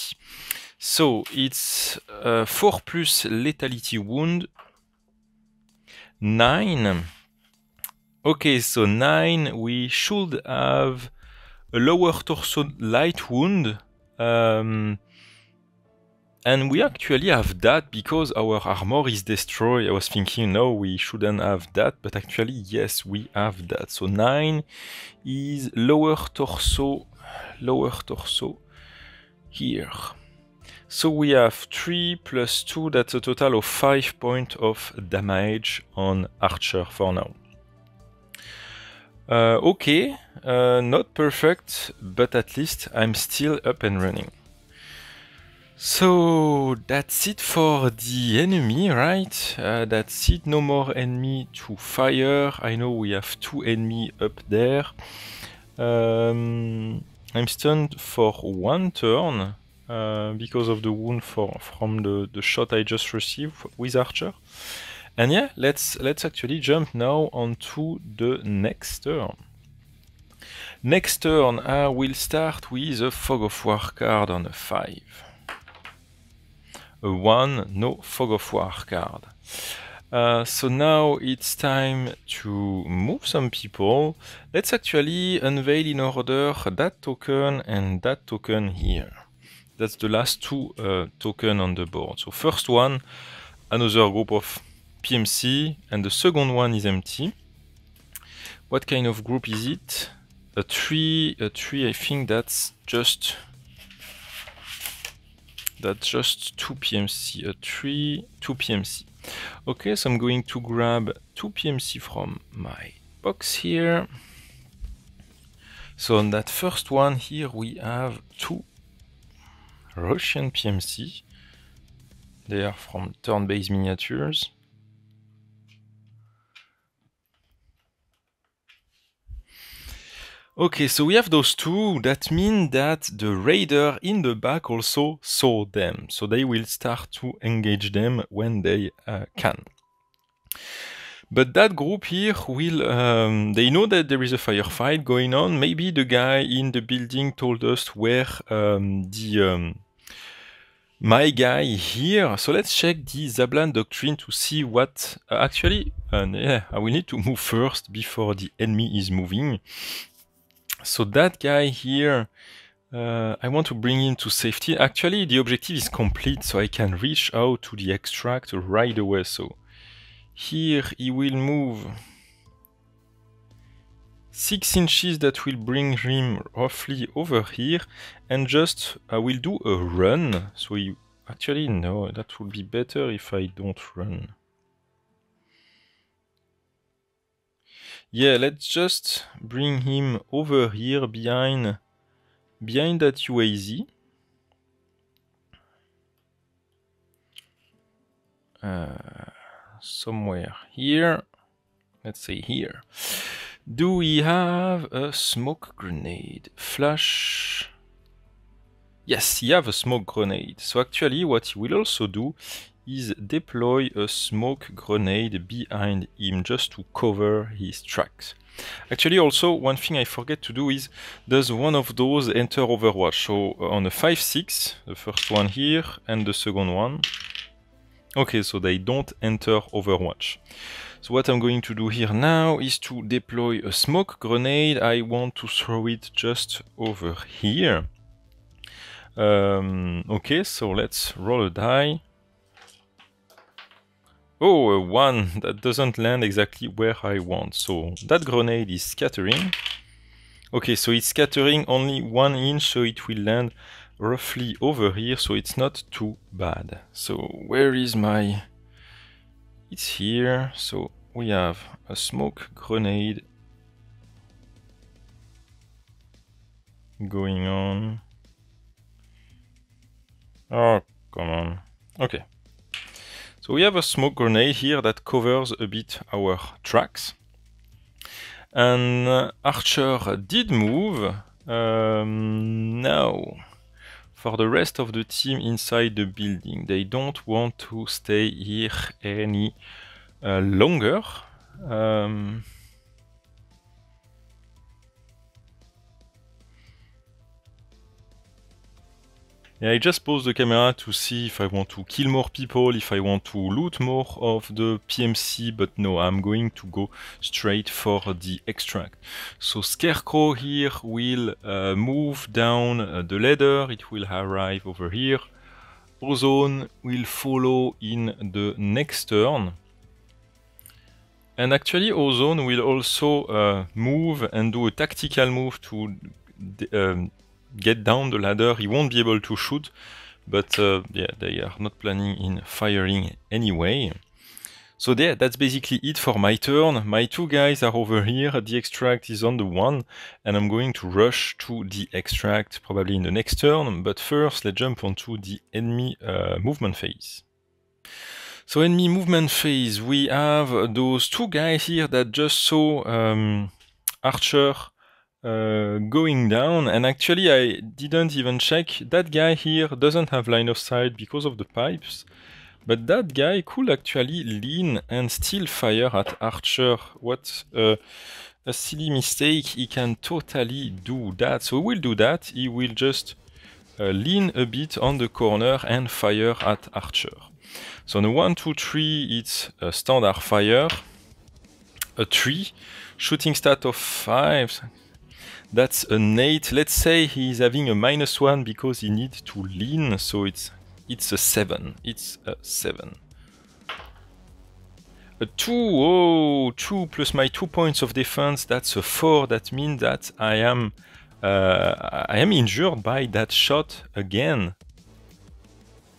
So it's 4 plus lethality wound. 9. Okay, so 9. We should have a lower torso light wound. And we actually have that because our armor is destroyed. I was thinking, no, we shouldn't have that, but actually, yes, we have that. So 9 is lower torso here. So we have 3 plus 2, that's a total of 5 points of damage on Archer for now. Okay, not perfect, but at least I'm still up and running. So that's it for the enemy, right? That's it, no more enemy to fire. I know we have 2 enemy up there. I'm stunned for 1 turn because of the wound from the shot I just received with Archer. And yeah, let's actually jump now onto the next turn. Next turn, I will start with a Fog of War card on a 5. A 1, no Fog of War card. So now it's time to move some people. Let's actually unveil in order that token and that token here. That's the last 2 tokens on the board. So first one, another group of PMC, and the second one is empty. What kind of group is it? A 3, I think that's just 2 PMC, a 3, 2 PMC. Okay, so I'm going to grab 2 PMC from my box here. So on that first one here we have 2 Russian PMC. They are from Turn-Based Miniatures. Okay, so we have those 2. That means that the raider in the back also saw them. So they will start to engage them when they can. But that group here will, they know that there is a firefight going on. Maybe the guy in the building told us where my guy here. So let's check the Zablan Doctrine to see what, actually, yeah, I will need to move first before the enemy is moving. So that guy here, I want to bring him to safety. Actually, the objective is complete, so I can reach out to the extract right away. So here he will move 6 inches, that will bring him roughly over here, and just I will do a run. So he, actually no, that would be better if I don't run. Yeah, let's just bring him over here behind that UAZ. Somewhere here. Let's say here. Do we have a smoke grenade? Flash. Yes, he have a smoke grenade. So actually what he will also do is deploy a smoke grenade behind him just to cover his tracks. Actually also one thing I forget to do is, does one of those enter Overwatch? So on a 5-6, the first one here and the second one. Okay, so they don't enter Overwatch. So what I'm going to do here now is to deploy a smoke grenade. I want to throw it just over here. Okay, so let's roll a die. Oh, a 1 that doesn't land exactly where I want. So that grenade is scattering. Okay, so it's scattering only 1 inch, so it will land roughly over here, so it's not too bad. So where is my... It's here. So we have a smoke grenade going on. Oh, come on. Okay. So we have a smoke grenade here that covers a bit our tracks. And Archer did move. Now, for the rest of the team inside the building, they don't want to stay here any longer. Yeah, I just paused the camera to see if I want to kill more people, if I want to loot more of the PMC, but no, I'm going to go straight for the extract. So Scarecrow here will move down the ladder, it will arrive over here. Ozone will follow in the next turn. And actually Ozone will also move and do a tactical move to get down the ladder. He won't be able to shoot, but yeah, they are not planning in firing anyway. So there, that's basically it for my turn. My two guys are over here, the extract is on the one, and I'm going to rush to the extract probably in the next turn, but first let's jump onto the enemy movement phase. So enemy movement phase, we have those two guys here that just saw Archer going down, and actually I didn't even check. That guy here doesn't have line of sight because of the pipes, but that guy could actually lean and still fire at Archer. What a silly mistake, he can totally do that. So we'll do that, he will just lean a bit on the corner and fire at Archer. So on a 1, 2, 3, it's a standard fire, a 3, shooting stat of 5, that's an 8. Let's say he's having a -1 because he needs to lean, so it's a 7. It's a 7. A 2, oh, 2 plus my 2 points of defense, that's a 4. That means that I am injured by that shot again.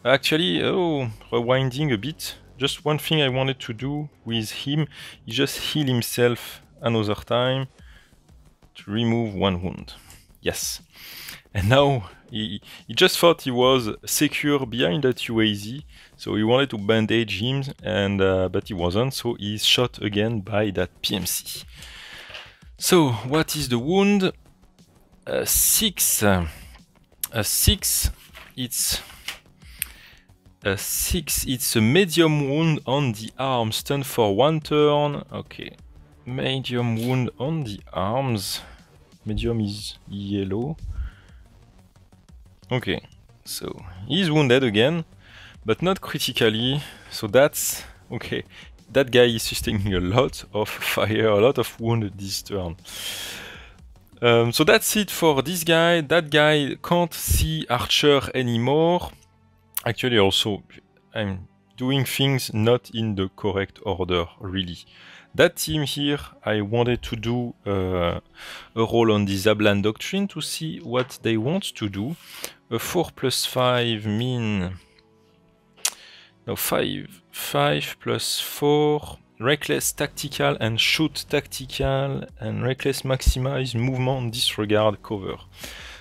Actually, oh, rewinding a bit, just one thing I wanted to do with him is just heal himself another time to remove 1 wound. Yes. And now he just thought he was secure behind that UAZ, so he wanted to bandage him, and but he wasn't, so he's shot again by that PMC. So what is the wound? 6. A 6. It's a 6. It's a medium wound on the arm, stun for 1 turn. Okay, medium wound on the arms. Medium is yellow. Okay, so he's wounded again, but not critically, so that's okay. That guy is sustaining a lot of fire, a lot of wound this turn. So that's it for this guy. That guy can't see Archer anymore. Actually, also, I'm doing things not in the correct order, really. That team here, I wanted to do a roll on the Zablan Doctrine to see what they want to do. A 4 plus 5 mean... No, 5 plus 4... Reckless Tactical and Shoot Tactical, and Reckless Maximize Movement Disregard Cover.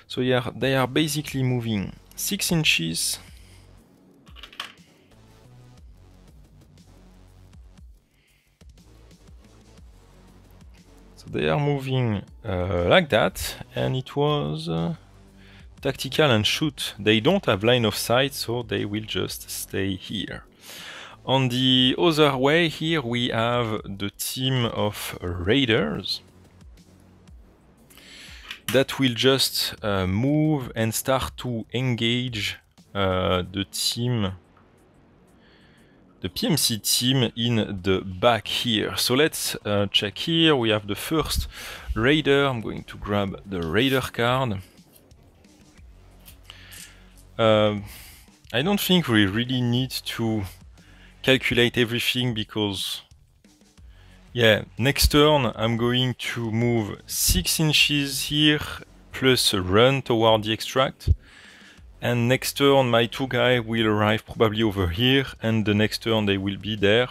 So yeah, they are basically moving 6 inches. So they are moving like that, and it was Tactical and Shoot. They don't have line of sight, so they will just stay here. On the other way, here we have the team of Raiders that will just move and start to engage the PMC team in the back here. So let's check here. We have the first Raider. I'm going to grab the Raider card. I don't think we really need to calculate everything because, yeah, next turn I'm going to move 6 inches here plus a run toward the extract, and next turn my two guys will arrive probably over here, and the next turn they will be there.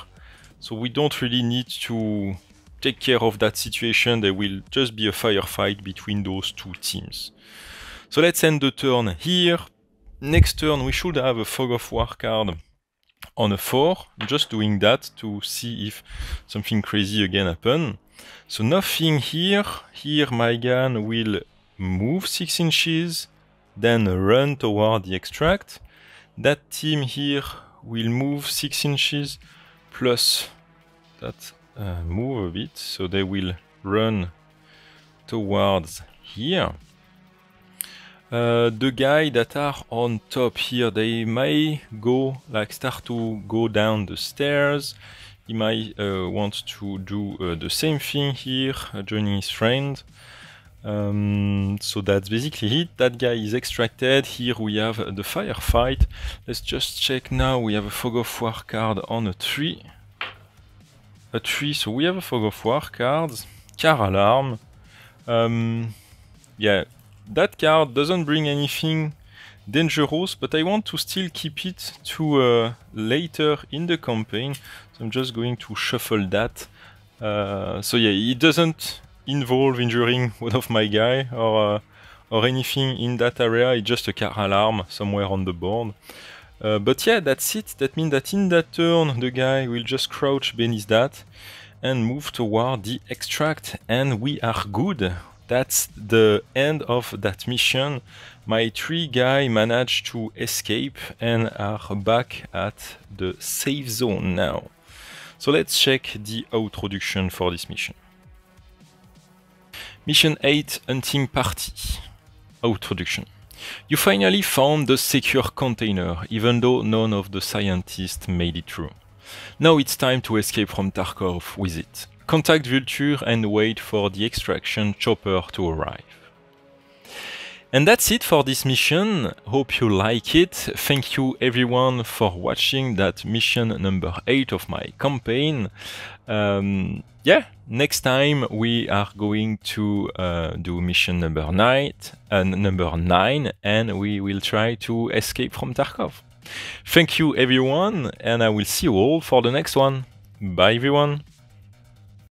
So we don't really need to take care of that situation. There will just be a firefight between those two teams. So let's end the turn here. Next turn we should have a Fog of War card on a 4, I'm just doing that to see if something crazy again happen. So nothing here. Here my gun will move 6 inches, then run toward the extract. That team here will move 6 inches plus that move a bit, so they will run towards here. The guys that are on top here, they may go, like, start to go down the stairs. He might want to do the same thing here, joining his friend. So that's basically it. That guy is extracted. Here we have the firefight. Let's just check now. We have a Fog of War card on a tree. So we have a Fog of War card. Car Alarm. Yeah, that card doesn't bring anything dangerous, but I want to still keep it to later in the campaign. So I'm just going to shuffle that. So yeah, it doesn't involve injuring one of my guy or anything in that area. It's just a car alarm somewhere on the board. But yeah, that's it. That means that in that turn, the guy will just crouch beneath that and move toward the extract, and we are good. That's the end of that mission. My 3 guys managed to escape and are back at the safe zone now. So let's check the outroduction for this mission. Mission 8, Hunting Party. Outroduction. You finally found the secure container, even though none of the scientists made it through. Now it's time to escape from Tarkov with it. Contact Vulture and wait for the extraction chopper to arrive. And that's it for this mission. Hope you like it. Thank you everyone for watching that mission number 8 of my campaign. Yeah, next time we are going to do mission number 9, and we will try to escape from Tarkov. Thank you everyone, and I will see you all for the next one. Bye everyone.